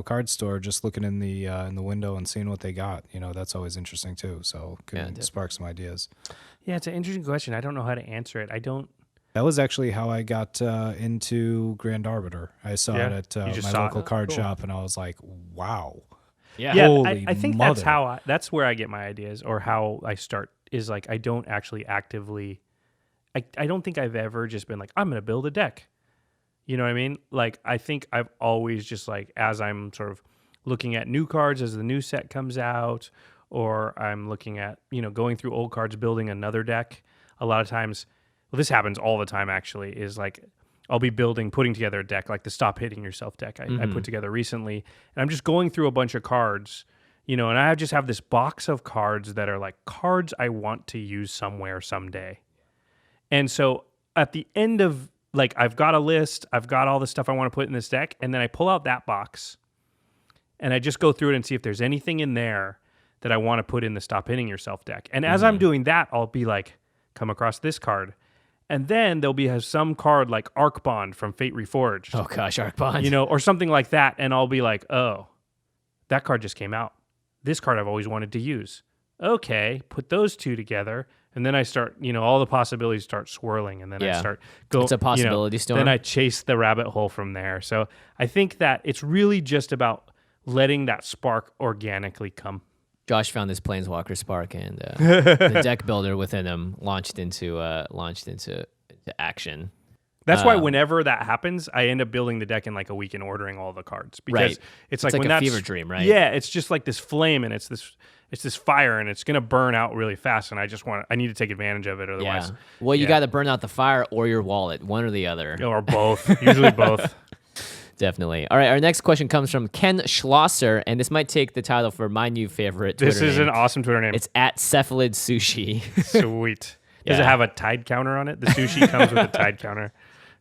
card store, just looking in the window and seeing what they got, that's always interesting too. So can spark some ideas. Yeah, it's an interesting question. I don't know how to answer it. That was actually how I got into Grand Arbiter. I saw it at my local card shop, and I was like, wow. Yeah, I think that's where I get my ideas, or how I start, is like I don't actually actively, I don't think I've ever just been like, I'm going to build a deck. You know what I mean? Like, I think I've always just like, as I'm sort of looking at new cards as the new set comes out, or I'm looking at, going through old cards, building another deck. A lot of times, well, this happens all the time actually, is like I'll be putting together a deck, like the Stop Hitting Yourself deck I put together recently. And I'm just going through a bunch of cards, and I just have this box of cards that are like cards I want to use somewhere someday. And so at the end of, like, I've got a list, I've got all the stuff I want to put in this deck, and then I pull out that box and I just go through it and see if there's anything in there that I want to put in the Stop Hitting Yourself deck. And as I'm doing that, I'll be like, come across this card. And then there'll be some card like Arc Bond from Fate Reforged. Oh gosh, Arc Bond. Or something like that. And I'll be like, oh, that card just came out. This card I've always wanted to use. Okay, put those two together. And then I start, all the possibilities start swirling. And then I start going. It's a possibility storm. Then I chase the rabbit hole from there. So I think that it's really just about letting that spark organically come. Josh found this Planeswalker spark, and the deck builder within him launched into action. That's why whenever that happens, I end up building the deck in like a week and ordering all the cards, because it's like when a fever dream, right? Yeah, it's just like this flame, and it's this fire, and it's gonna burn out really fast, and I need to take advantage of it, otherwise. Yeah. Well, you got to burn out the fire or your wallet, one or the other, or both. Usually both. Definitely. All right, our next question comes from Ken Schlosser, and this might take the title for my new favorite Twitter name. This is an awesome Twitter name. It's @Cephalid Sushi. Sweet. Does it have a tide counter on it? The sushi comes with a tide counter.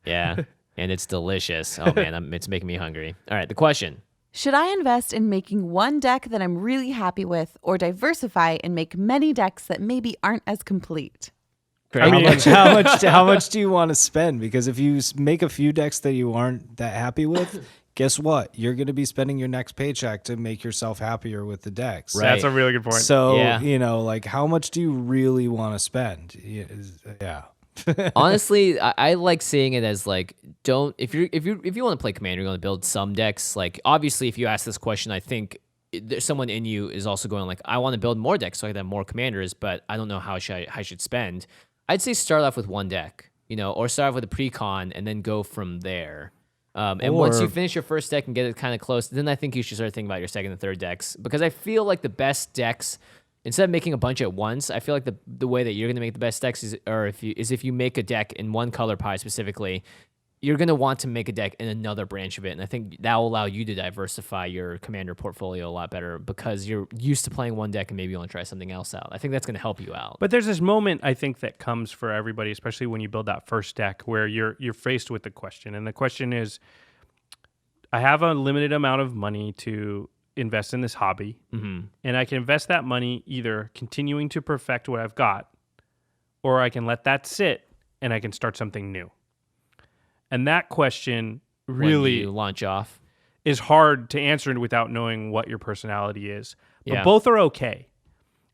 Yeah, and it's delicious. Oh, man, it's making me hungry. All right, the question. Should I invest in making one deck that I'm really happy with, or diversify and make many decks that maybe aren't as complete? How much do you want to spend? Because if you make a few decks that you aren't that happy with, guess what? You're going to be spending your next paycheck to make yourself happier with the decks. Right. That's a really good point. So, how much do you really want to spend? Yeah. Honestly, I like seeing it as like, if you want to play Commander, you're going to build some decks. Like, obviously, if you ask this question, I think there's someone in you is also going like, I want to build more decks so I can have more commanders, but I don't know how I should spend. I'd say start off with one deck, or start off with a pre-con and then go from there. And once you finish your first deck and get it kind of close, then I think you should start thinking about your second and third decks, because I feel like the best decks, instead of making a bunch at once, I feel like the way that you're going to make the best decks is if you make a deck in one color pie specifically, you're going to want to make a deck in another branch of it. And I think that will allow you to diversify your commander portfolio a lot better, because you're used to playing one deck and maybe you want to try something else out. I think that's going to help you out. But there's this moment, I think, that comes for everybody, especially when you build that first deck, where you're faced with the question. And the question is, I have a limited amount of money to invest in this hobby, and I can invest that money either continuing to perfect what I've got, or I can let that sit and I can start something new. And that question really launch off is hard to answer without knowing what your personality is. But Yeah. both are okay.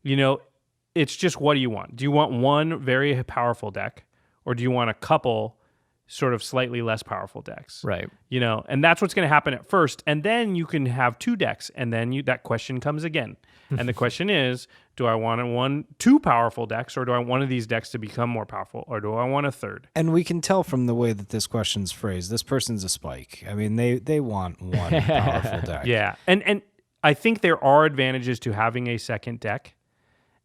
It's just, what do you want? Do you want one very powerful deck, or do you want a couple sort of slightly less powerful decks? Right. And that's what's going to happen at first. And then you can have two decks, and then that question comes again. And the question is, do I want two powerful decks, or do I want one of these decks to become more powerful, or do I want a third? And we can tell from the way that this question's phrased, this person's a spike. I mean, they want one powerful deck. Yeah. And I think there are advantages to having a second deck.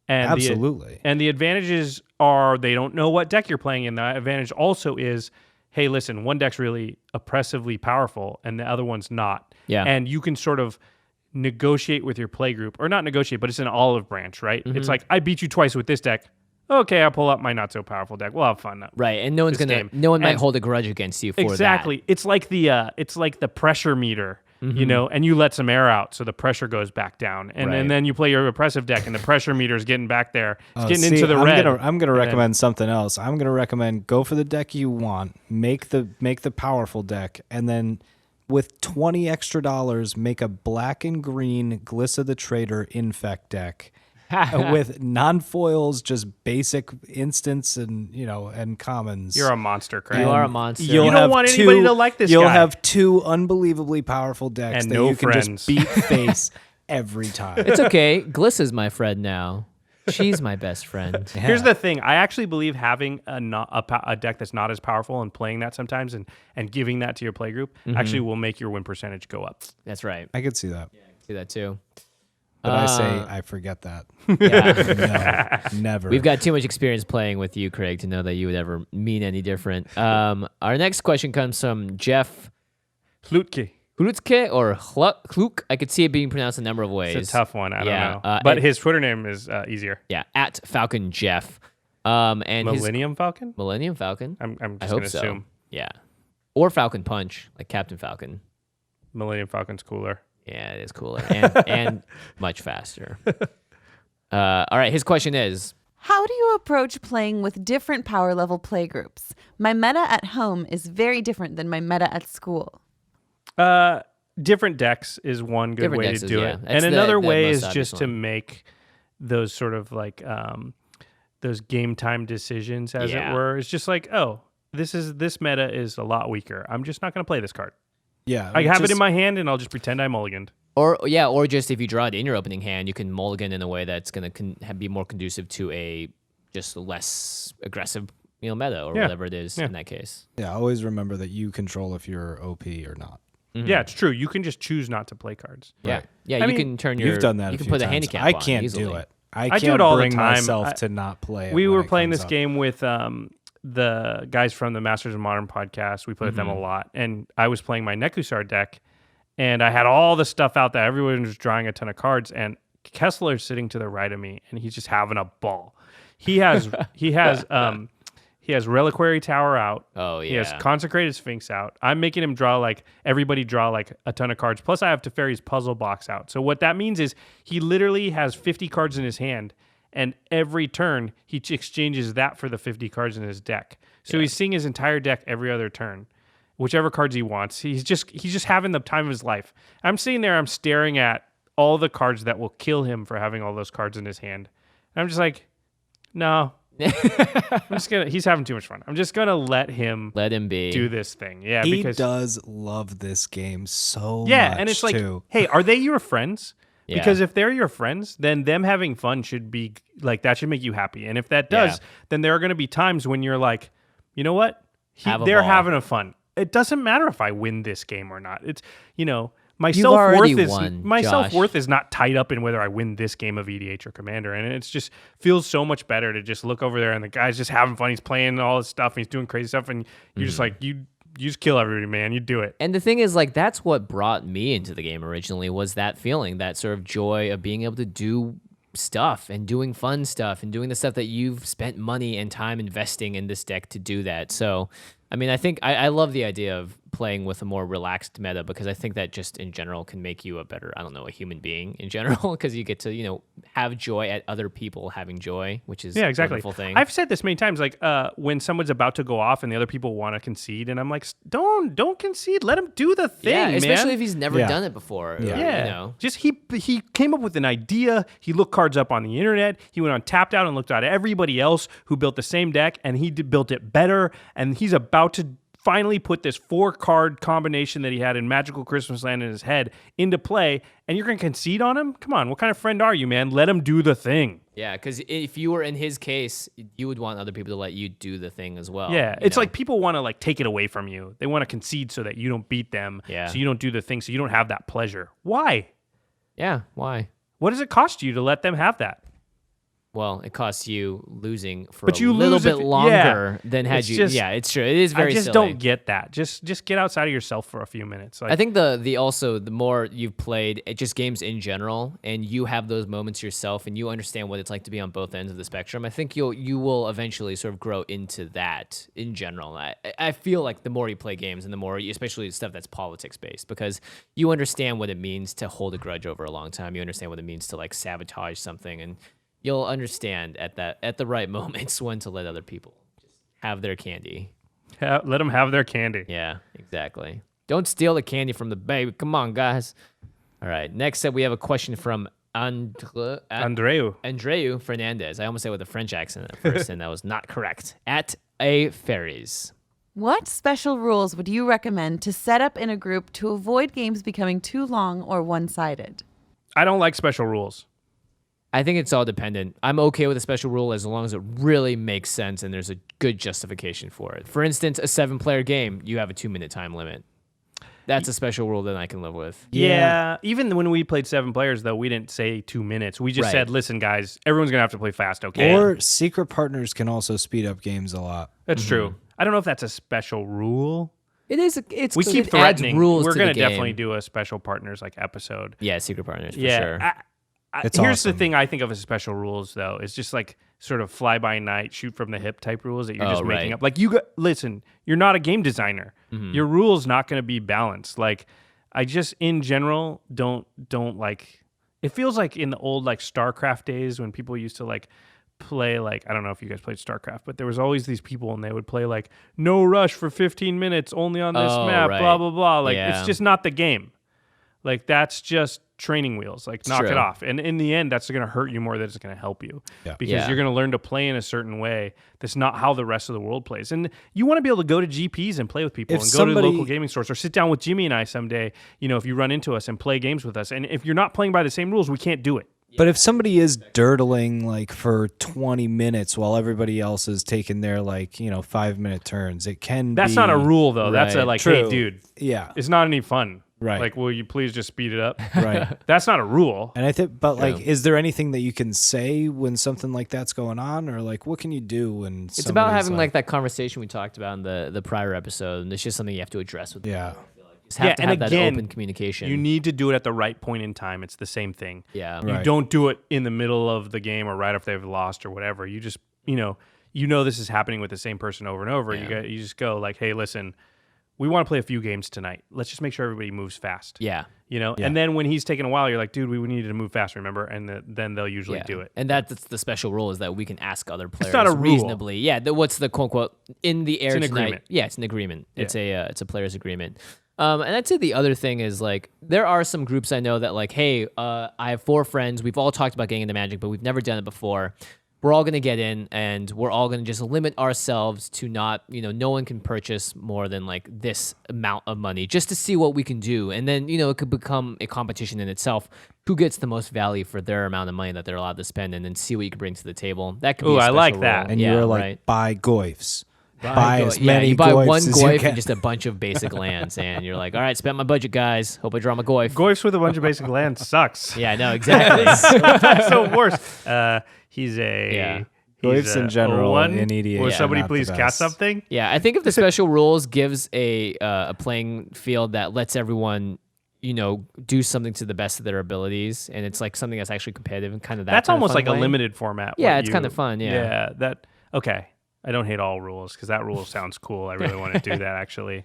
And Absolutely. The advantages are they don't know what deck you're playing in. The advantage also is, hey, listen, one deck's really oppressively powerful and the other one's not. Yeah. And you can sort of negotiate with your play group, or not negotiate, but it's an olive branch, right? It's like, I beat you twice with this deck. Okay, I'll pull up my not so powerful deck. We'll have fun. Right. And no one might hold a grudge against you for that. Exactly. It's like the pressure meter. And you let some air out, so the pressure goes back down, and then you play your oppressive deck, and the pressure meter is getting back there. It's getting into the red. I'm gonna recommend something else. I'm gonna recommend go for the deck you want, make the powerful deck, and then with $20 extra, make a black and green Glissa the Trader infect deck with non-foils, just basic instants and commons. You're a monster, Craig. You are a monster. You don't want anybody to like this You'll guy. have 2 unbelievably powerful decks And that no you can friends. just beat face every time. It's okay. Glissa's my friend now. She's my best friend. Yeah. Here's the thing. I actually believe having a deck that's not as powerful and playing that sometimes and giving that to your playgroup actually will make your win percentage go up. That's right. I could see that. I can see that too. But I say I forget that. Yeah. No, never. We've got too much experience playing with you, Craig, to know that you would ever mean any different. Our next question comes from Jeff Lutke. Hlutke or Hluk. I could see it being pronounced a number of ways. It's a tough one. I don't know. but But his Twitter name is easier. Yeah, at Falcon Jeff. And Millennium Falcon? Millennium Falcon. I'm I just hope going to so. assume. Yeah. Or Falcon Punch, like Captain Falcon. Millennium Falcon's cooler. Yeah, it is cooler and much faster. All right, his question is, How do you approach playing with different power level playgroups? My meta at home is very different than my meta at school. Different decks is one good Different way decks to is, do yeah. it. That's And the another most way is obvious just to one. make those sort of like those game time decisions, as Yeah. it were. It's just like, oh, this meta is a lot weaker. I'm just not going to play this card. Yeah, I have it just- in my hand, and I'll just pretend I mulliganed. or just if you draw it in your opening hand, you can mulligan in a way that's going to be more conducive to a just less aggressive meta or Yeah. whatever it is Yeah. in that case. Yeah, always remember that you control if you're OP or not. Yeah, it's true. You can just choose not to play cards. Yeah, Right. yeah. I you mean, can turn your. You've done that. You a can few put a times. handicap. I on can't easily. do it. I can't do it all the bring time. myself to not play it. We when were it playing comes this up. game with the guys from the Masters of Modern podcast. We played with them a lot, and I was playing my Nekusar deck, and I had all the stuff out there. Everyone was drawing a ton of cards, and Kessler's sitting to the right of me, and he's just having a ball. He has Reliquary Tower out. Oh, yeah. He has Consecrated Sphinx out. I'm making him draw everybody draw a ton of cards. Plus, I have Teferi's Puzzle Box out. So what that means is he literally has 50 cards in his hand, and every turn he exchanges that for the 50 cards in his deck. So he's seeing his entire deck every other turn, whichever cards he wants. He's just having the time of his life. I'm sitting there, I'm staring at all the cards that will kill him for having all those cards in his hand. And I'm just like, no. He's having too much fun. I'm just gonna let him be. do this thing. Yeah, He because does love this game so much. and it's like, too. hey, are they your friends? Yeah. Because if they're your friends, then them having fun should be like that should make you happy. And if that does, then there are going to be times when you're like, you know what? Have a They're ball. having a fun. It doesn't matter if I win this game or not. It's my You've self-worth already is won, my Josh. self-worth is not tied up in whether I win this game of EDH or Commander, and it's just feels so much better to just look over there and the guy's just having fun. He's playing all this stuff, and he's doing crazy stuff, and you're just like you just kill everybody, man. You do it. And the thing is, like, that's what brought me into the game originally, was that feeling, that sort of joy of being able to do stuff and doing fun stuff and doing the stuff that you've spent money and time investing in this deck to do that. So, I mean, I think I love the idea of playing with a more relaxed meta, because I think that just in general can make you a better, I don't know, a human being in general, because you get to, have joy at other people having joy, which is a wonderful thing. I've said this many times, like when someone's about to go off and the other people want to concede, and I'm like, don't concede. Let him do the thing, yeah, especially man. if he's never done it before. Yeah. Just he came up with an idea. He looked cards up on the internet. He went on Tapped Out and looked at everybody else who built the same deck, and he built it better. And he's about to finally put this 4-card combination that he had in Magical Christmas Land in his head into play, and you're going to concede on him? Come on, what kind of friend are you, man? Let him do the thing. Yeah, because if you were in his case, you would want other people to let you do the thing as well. Yeah, it's like people want to take it away from you. They want to concede so that you don't beat them, so you don't do the thing, so you don't have that pleasure. Why? Yeah, why? What does it cost you to let them have that? Well, it costs you losing for But you little lose bit if- longer than had It's you. just- Yeah, it's true. It is very I just silly. don't get that. Just get outside of yourself for a few minutes. I think the more you've played just games in general, and you have those moments yourself, and you understand what it's like to be on both ends of the spectrum, I think you will eventually sort of grow into that in general. I feel like the more you play games, and the more, especially stuff that's politics based, because you understand what it means to hold a grudge over a long time. You understand what it means to sabotage something, and you'll understand at the right moments when to let other people just have their candy. let them have their candy. Yeah, exactly. Don't steal the candy from the baby. Come on, guys. All right. Next up, we have a question from Andreu Fernandez. I almost said with a French accent at first, and that was not correct. At A Fairies. What special rules would you recommend to set up in a group to avoid games becoming too long or one-sided? I don't like special rules. I think it's all dependent. I'm okay with a special rule as long as it really makes sense and there's a good justification for it. For instance, a 7-player game, you have a 2-minute time limit. That's a special rule that I can live with. Yeah. Even when we played 7 players, though, we didn't say 2 minutes. We just said, listen, guys, everyone's going to have to play fast, okay? Or secret partners can also speed up games a lot. That's true. I don't know if that's a special rule. It is. It's we keep it adds threatening. rules We're to going the to game. definitely do a special partners like episode. Yeah, secret partners for sure. It's here's awesome. the thing I think of as special rules, though. It's just like sort of fly-by-night, shoot-from-the-hip type rules that you're just making up. Like, listen, you're not a game designer. Your rule's not going to be balanced. Like, I just, in general, don't like... It feels like in the old, like, StarCraft days when people used to, like, play, like... I don't know if you guys played StarCraft, but there was always these people, and they would play, like, no rush for 15 minutes, only on this map, blah, blah, blah. Like, it's just not the game. Like, that's just training wheels. Like, knock it off. And in the end, that's going to hurt you more than it's going to help you. Yeah. Because you're going to learn to play in a certain way that's not how the rest of the world plays. And you want to be able to go to GPs and play with people and go to local gaming stores or sit down with Jimmy and I someday, if you run into us and play games with us. And if you're not playing by the same rules, we can't do it. But if somebody is dirtling like for 20 minutes while everybody else is taking their 5-minute turns, it can That's be... not a rule, though. That's a True. hey, dude. Yeah. It's not any fun. Right. Like, will you please just speed it up? Right. That's not a rule. And I think, but is there anything that you can say when something like that's going on, or like what can you do when it's about having like that conversation we talked about in the prior episode, and it's just something you have to address with yeah. Just have to have that open communication. You need to do it at the right point in time. It's the same thing. Yeah. You don't do it in the middle of the game or right after they've lost or whatever. You just, this is happening with the same person over and over. Yeah. You just go like, hey, listen, we want to play a few games tonight. Let's just make sure everybody moves fast. Yeah. And then when he's taking a while, you're like, dude, we needed to move fast, remember? And then they'll usually do it. And that's the special rule is that we can ask other players not a rule. reasonably. Yeah. What's the quote unquote in the air It's an tonight? agreement. Yeah, it's an agreement. Yeah. It's a player's agreement. And I'd say the other thing is like there are some groups I know that like, hey, I have 4 friends. We've all talked about getting into Magic, but we've never done it before. We're all going to get in, and we're all going to just limit ourselves to not, no one can purchase more than like this amount of money just to see what we can do. And then, it could become a competition in itself. Who gets the most value for their amount of money that they're allowed to spend, and then see what you can bring to the table. That could be a I special like that. role. And yeah, you're like, right. buy goifs. Buy as many you buy goifs one as you goif can. and just a bunch of basic lands, and you're like, all right, spent my budget, guys. Hope I draw my goif. Goifs with a bunch of basic land sucks. Yeah, no, exactly. That's so worse. He's a... Goifs in general in EDH. Will somebody not the please cast best. something? Yeah, I think if the special rules gives a playing field that lets everyone, do something to the best of their abilities, and it's like something that's actually competitive and kind of That's kind of almost fun like way. a limited format. Yeah, it's kind of fun. Yeah. Yeah. Okay. I don't hate all rules because that rule sounds cool. I really want to do that actually.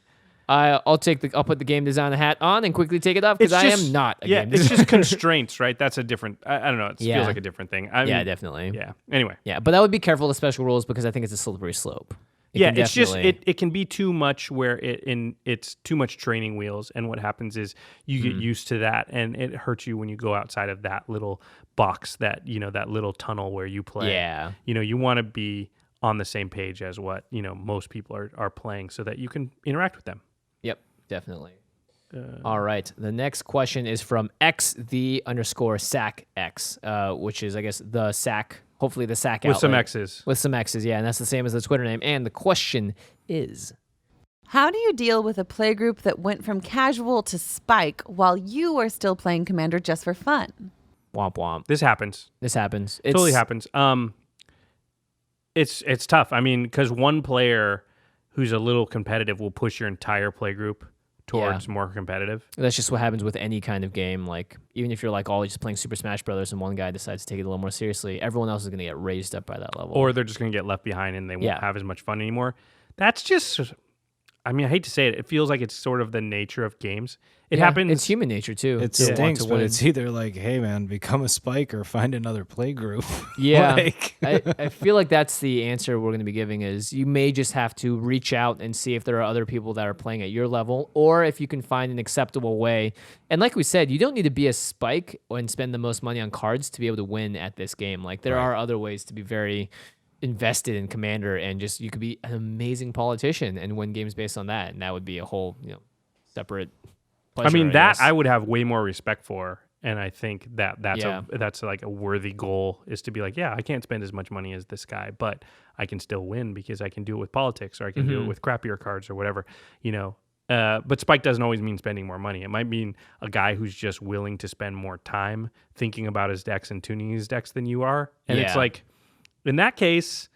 I'll put the game designer hat on and quickly take it off because I am not a game it's designer. just constraints, right? That's a different. I don't know. It feels like a different thing. Yeah, definitely. Yeah. Anyway. Yeah, but I would be careful with special rules because I think it's a slippery slope. It's just it can be too much where it's too much training wheels, and what happens is you get used to that, and it hurts you when you go outside of that little box, that that little tunnel where you play. Yeah. You want to be on the same page as what most people are playing, so that you can interact with them. Yep, definitely. All right. The next question is from _SACX, which is, I guess, the SAC, hopefully the SAC With some outlet. X's. With some X's, yeah. And that's the same as the Twitter name. And the question is... How do you deal with a playgroup that went from casual to spike while you are still playing Commander just for fun? Womp womp. This happens. Totally happens. It's tough. I mean, because one player who's a little competitive will push your entire playgroup towards more competitive. That's just what happens with any kind of game. Like, even if you're like always just playing Super Smash Brothers and one guy decides to take it a little more seriously, everyone else is going to get raised up by that level. Or they're just going to get left behind and they won't have as much fun anymore. That's just... I mean, I hate to say it. It feels like it's sort of the nature of games. It happens. It's human nature too. It to want stinks, to but win. it's either like, hey man, become a spike or find another play group. Yeah, Like- I feel like that's the answer we're going to be giving is you may just have to reach out and see if there are other people that are playing at your level, or if you can find an acceptable way. And like we said, you don't need to be a spike and spend the most money on cards to be able to win at this game. Like there are other ways to be very invested in Commander, and just you could be an amazing politician and win games based on that, and that would be a whole separate pleasure, I mean, guess. I would have way more respect for, and I think that's like a worthy goal, is to be like, yeah, I can't spend as much money as this guy, but I can still win because I can do it with politics, or I can do it with crappier cards or whatever, But spike doesn't always mean spending more money. It might mean a guy who's just willing to spend more time thinking about his decks and tuning his decks than you are, and it's like, in that case,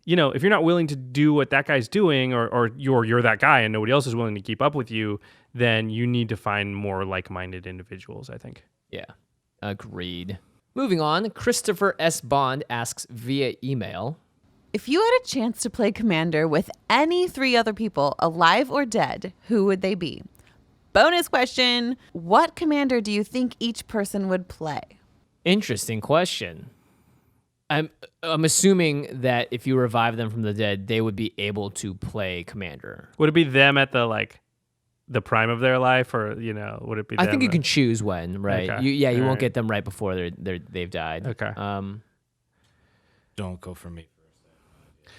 if you're not willing to do what that guy's doing, or you're that guy and nobody else is willing to keep up with you, then you need to find more like-minded individuals, I think. Yeah, agreed. Moving on, Christopher S. Bond asks via email, If you had a chance to play Commander with any 3 other people, alive or dead, who would they be? Bonus question, what Commander do you think each person would play? interesting question. I'm assuming that if you revive them from the dead, they would be able to play Commander. Would it be them at the prime of their life, or would it be them? I think you can choose when, right? Okay. You All won't right. get them right before they've died. Okay. Don't go for me.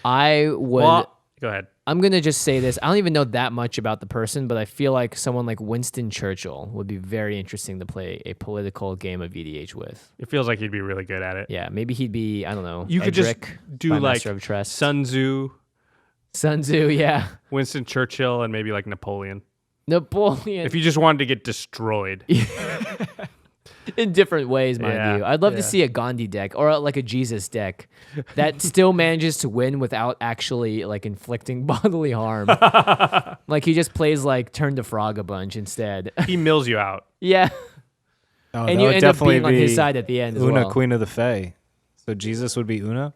I would. Well, go ahead. I'm gonna just say this. I don't even know that much about the person, but I feel like someone like Winston Churchill would be very interesting to play a political game of EDH with. It feels like he'd be really good at it. Yeah, maybe he'd be, I don't know. You could just Edric do by like Master of Trust. Sun Tzu, Sun Tzu, yeah. Winston Churchill, and maybe like Napoleon. Napoleon. If you just wanted to get destroyed. In different ways, mind Yeah, you. I'd love to yeah. see a Gandhi deck or like a Jesus deck that still manages to win without actually like inflicting bodily harm. Like he just plays like Turn to Frog a bunch instead. He mills you out. Yeah. Oh, And that you would end up definitely being on his be side at the end as Una, well. Queen of the Fae. So Jesus would be Una?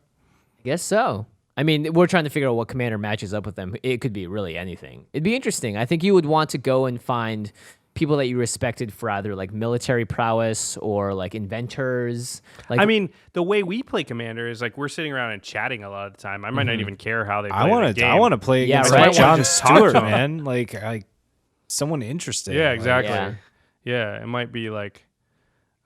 I guess so. I mean, we're trying to figure out what commander matches up with them. It could be really anything. It'd be interesting. I think you would want to go and find people that you respected for either like military prowess or like inventors. Like, I mean, the way we play Commander is like we're sitting around and chatting a lot of the time. I might not even care how they play I want the to. game. I want to play Yeah, against right. like John I wanna just talk Stewart, to him. man. Like someone interesting. Yeah, Like, exactly. Yeah. Yeah, it might be like,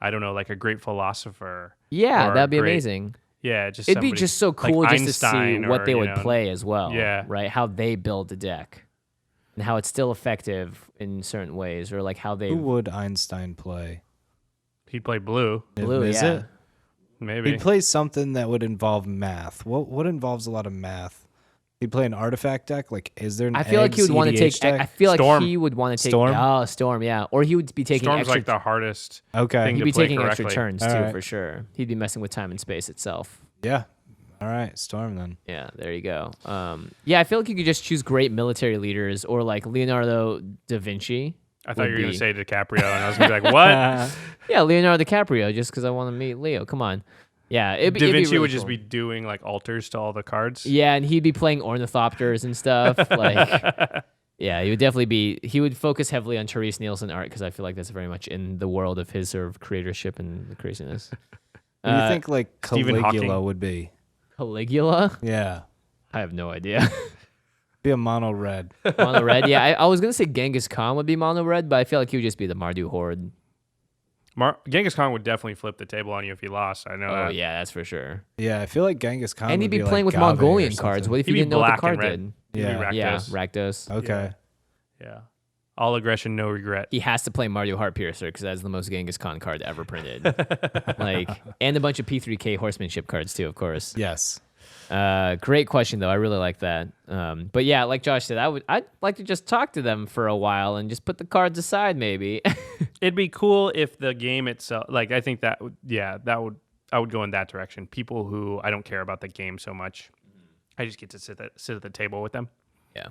I don't know, like a great philosopher. yeah, or that'd be great- amazing. Yeah, just It'd be somebody- just so like cool just to see Einstein what or, they you would know, play as well. Yeah. Right? How they build the deck and how it's still effective in certain ways, or like how they Who would Einstein play? He'd play blue, blue. Is Yeah. it? maybe. He'd play something that would involve math. What involves a lot of math? He'd play an artifact deck. Like, is there an I feel like he would want to take. EDH deck? I feel like Storm. he would want to take. Storm? Oh, Storm. Yeah, or he would be taking Storm's extra. like the hardest. Okay. thing he'd to be play taking extra correctly. turns All too, right. for sure. He'd be messing with time and space itself. Yeah. All right. Storm then. Yeah, there you go. Yeah, I feel like you could just choose great military leaders, or like Leonardo da Vinci. I thought you were would going be- to say DiCaprio, and I was going to be like, what? Yeah, Leonardo DiCaprio, just because I want to meet Leo. Come on. Yeah, Da Vinci it'd be really would just cool. be doing like altars to all the cards. Yeah, and he'd be playing ornithopters and stuff. Like, yeah, he would definitely be. He would focus heavily on Therese Nielsen art because I feel like that's very much in the world of his sort of creatorship and the craziness. What do you think like Stephen Caligula Hawking. would be? Caligula? Yeah. I have no idea. Be a mono red. Mono red? Yeah, I was gonna say Genghis Khan would be mono red, but I feel like he would just be the Mardu horde. Genghis Khan would definitely flip the table on you if he lost. I know Oh that. yeah, that's for sure. Yeah, I feel like Genghis Khan. And he'd would be like playing with Gave or Mongolian cards. something. What if He'd you be didn't know what the black card and red. did? He'd be Yeah. Yeah, Rakdos. Rakdos. Okay. Yeah. All aggression, no regret. He has to play Mardu Heartpiercer because that's the most Genghis Khan card ever printed. Like, and a bunch of P3K horsemanship cards too, of course. Yes. Great question though. I really like that. But yeah, like Josh said, I'd like to just talk to them for a while and just put the cards aside, maybe. It'd be cool if the game itself, like I think that, I would go in that direction. People who I don't care about the game so much, I just get to sit at the table with them. Yeah.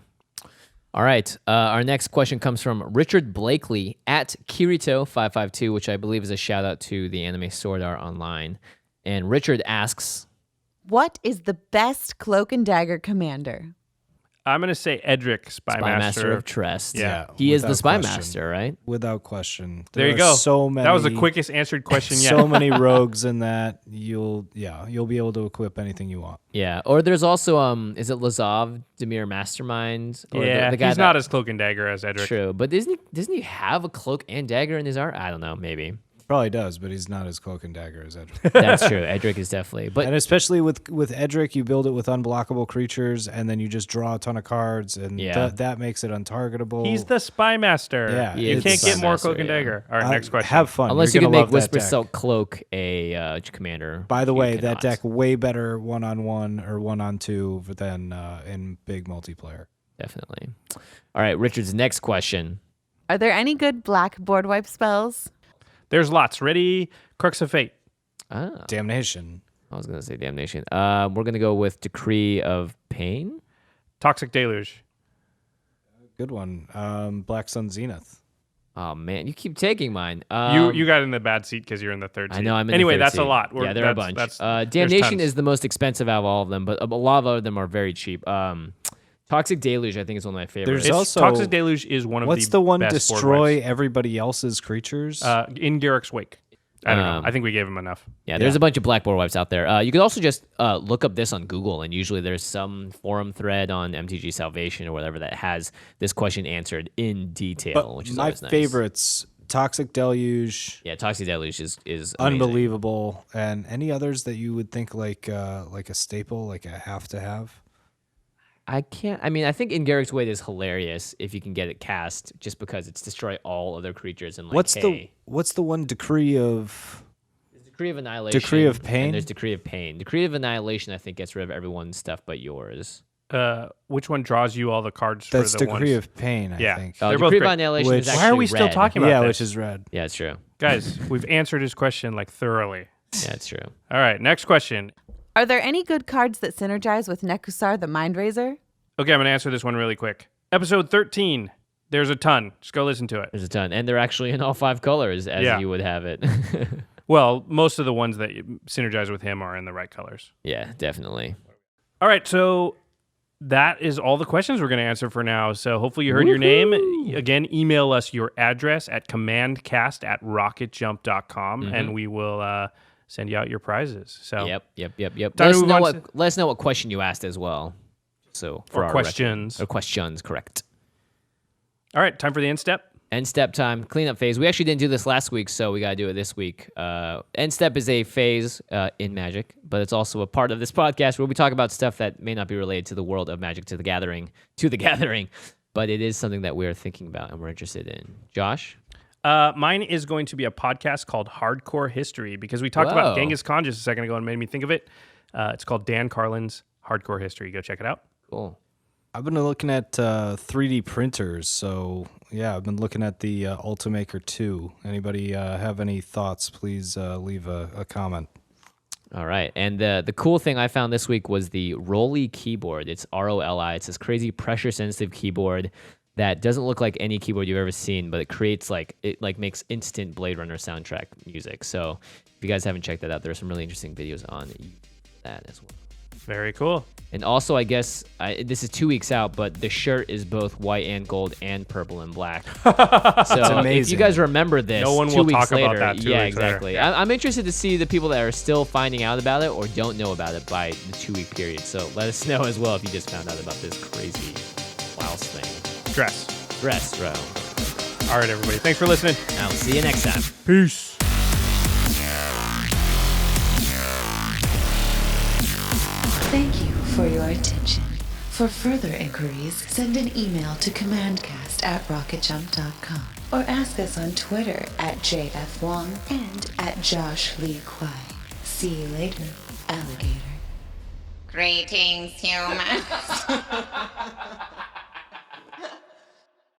All right. Our next question comes from Richard Blakely at Kirito552, which I believe is a shout out to the anime Sword Art Online. And Richard asks, What is the best Cloak and Dagger commander? I'm going to say Edric, Spy Master of Trest. Yeah. He is the without Spy question. Master, right? Without question. There you go. So many. That was the quickest answered question yet. So many rogues in that you'll be able to equip anything you want. Yeah. Or there's also is it Lazov, Demir Mastermind? Or Yeah, the guy he's not as cloak and dagger as Edric. True, but doesn't he have a cloak and dagger in his art? I don't know, maybe. Probably does, but he's not as cloak and dagger as Edric. That's true. Edric is definitely, but And especially with Edric, you build it with unblockable creatures, and then you just draw a ton of cards, and that makes it untargetable. He's the Spy Master. Yeah, He you is the can't Spy get more Master, cloak and dagger. All right, next question. Have fun. unless You're you can gonna make love that Whisper deck. Silk Cloak a commander. By the you way, that cannot. deck way better 1-on-1 or 1-on-2 than in big multiplayer. Definitely. All right, Richard's next question. Are there any good black board wipe spells? There's lots. Ready? Crux of Fate. Damnation. I was gonna say Damnation. We're gonna go with Decree of Pain. Toxic Deluge. Good one. Black Sun Zenith. Oh man, you keep taking mine. You got in the bad seat because you're in the third seat. I know I'm in anyway, the third that's seat. a lot. Yeah, there are a bunch. There's Damnation tons. is the most expensive out of all of them, but a lot of them are very cheap. Toxic Deluge, I think, is one of my favorites. There's also Toxic Deluge is one of what's the the one best board destroy wipes. everybody else's creatures? In Garrick's Wake. I don't know. I think we gave him enough. Yeah, there's a bunch of blackboard wipes out there. You could also just look up this on Google, and usually there's some forum thread on MTG Salvation or whatever that has this question answered in detail, but which is my always nice. favorites: Toxic Deluge. Yeah, Toxic Deluge is amazing. Unbelievable, and any others that you would think like a staple, like a have to have. I think In Garrick's Way is hilarious if you can get it cast, just because it's destroy all other creatures and like, what's the one Decree of? There's Decree of Annihilation. Decree of Pain? And there's Decree of Pain. Decree of Annihilation, I think, gets rid of everyone's stuff but yours. Which one draws you all the cards That's for the Decree ones? of Pain, I Yeah. think. They're Decree both of great. Annihilation is Which- actually Why are we still red. talking about Yeah, this? which is red. Yeah, it's true. Guys, we've answered his question like thoroughly. Yeah, it's true. All right, next question. Are there any good cards that synergize with Nekusar the Mindraiser? Okay, I'm going to answer this one really quick. Episode 13. There's a ton. Just go listen to it. There's a ton. And they're actually in all 5 colors, as you would have it. Well, most of the ones that synergize with him are in the right colors. Yeah, definitely. All right, so that is all the questions we're going to answer for now. So hopefully you heard your name. Again, email us your address at commandcast@rocketjump.com, and we will send you out your prizes. So Yep. Time Let to move on to- us know what question you asked as well. So for Or our questions. record. Or questions, correct. All right, time for the end step. End step time, cleanup phase. We actually didn't do this last week, so we got to do it this week. End step is a phase in Magic, but it's also a part of this podcast where we talk about stuff that may not be related to the world of Magic to the Gathering, but it is something that we're thinking about and we're interested in. Josh? Mine is going to be a podcast called Hardcore History, because we talked about Whoa. Genghis Khan just a second ago and made me think of it. It's called Dan Carlin's Hardcore History. Go check it out. Cool. I've been looking at 3D printers, so yeah, I've been looking at the Ultimaker 2. Anybody have any thoughts? Please leave a comment. All right. And the cool thing I found this week was the Rolly keyboard. It's ROLI. It's this crazy pressure-sensitive keyboard that doesn't look like any keyboard you've ever seen, but it creates makes instant Blade Runner soundtrack music. So if you guys haven't checked that out, there are some really interesting videos on that as well. Very cool. And also, I guess, this is 2 weeks out, but the shirt is both white and gold and purple and black. So if amazing. you guys remember this, No one 2 will weeks talk later, about that 2 yeah, weeks later. exactly. Yeah. I'm interested to see the people that are still finding out about it or don't know about it by the 2-week period. So let us know as well if you just found out about this crazy blouse thing. Dress. Bro. All right, everybody. Thanks for listening. I'll see you next time. Peace. Thank you for your attention. For further inquiries, send an email to commandcast@rocketjump.com or ask us on Twitter @JFWong and @JoshLeeQuai. See you later, alligator. Greetings, humans.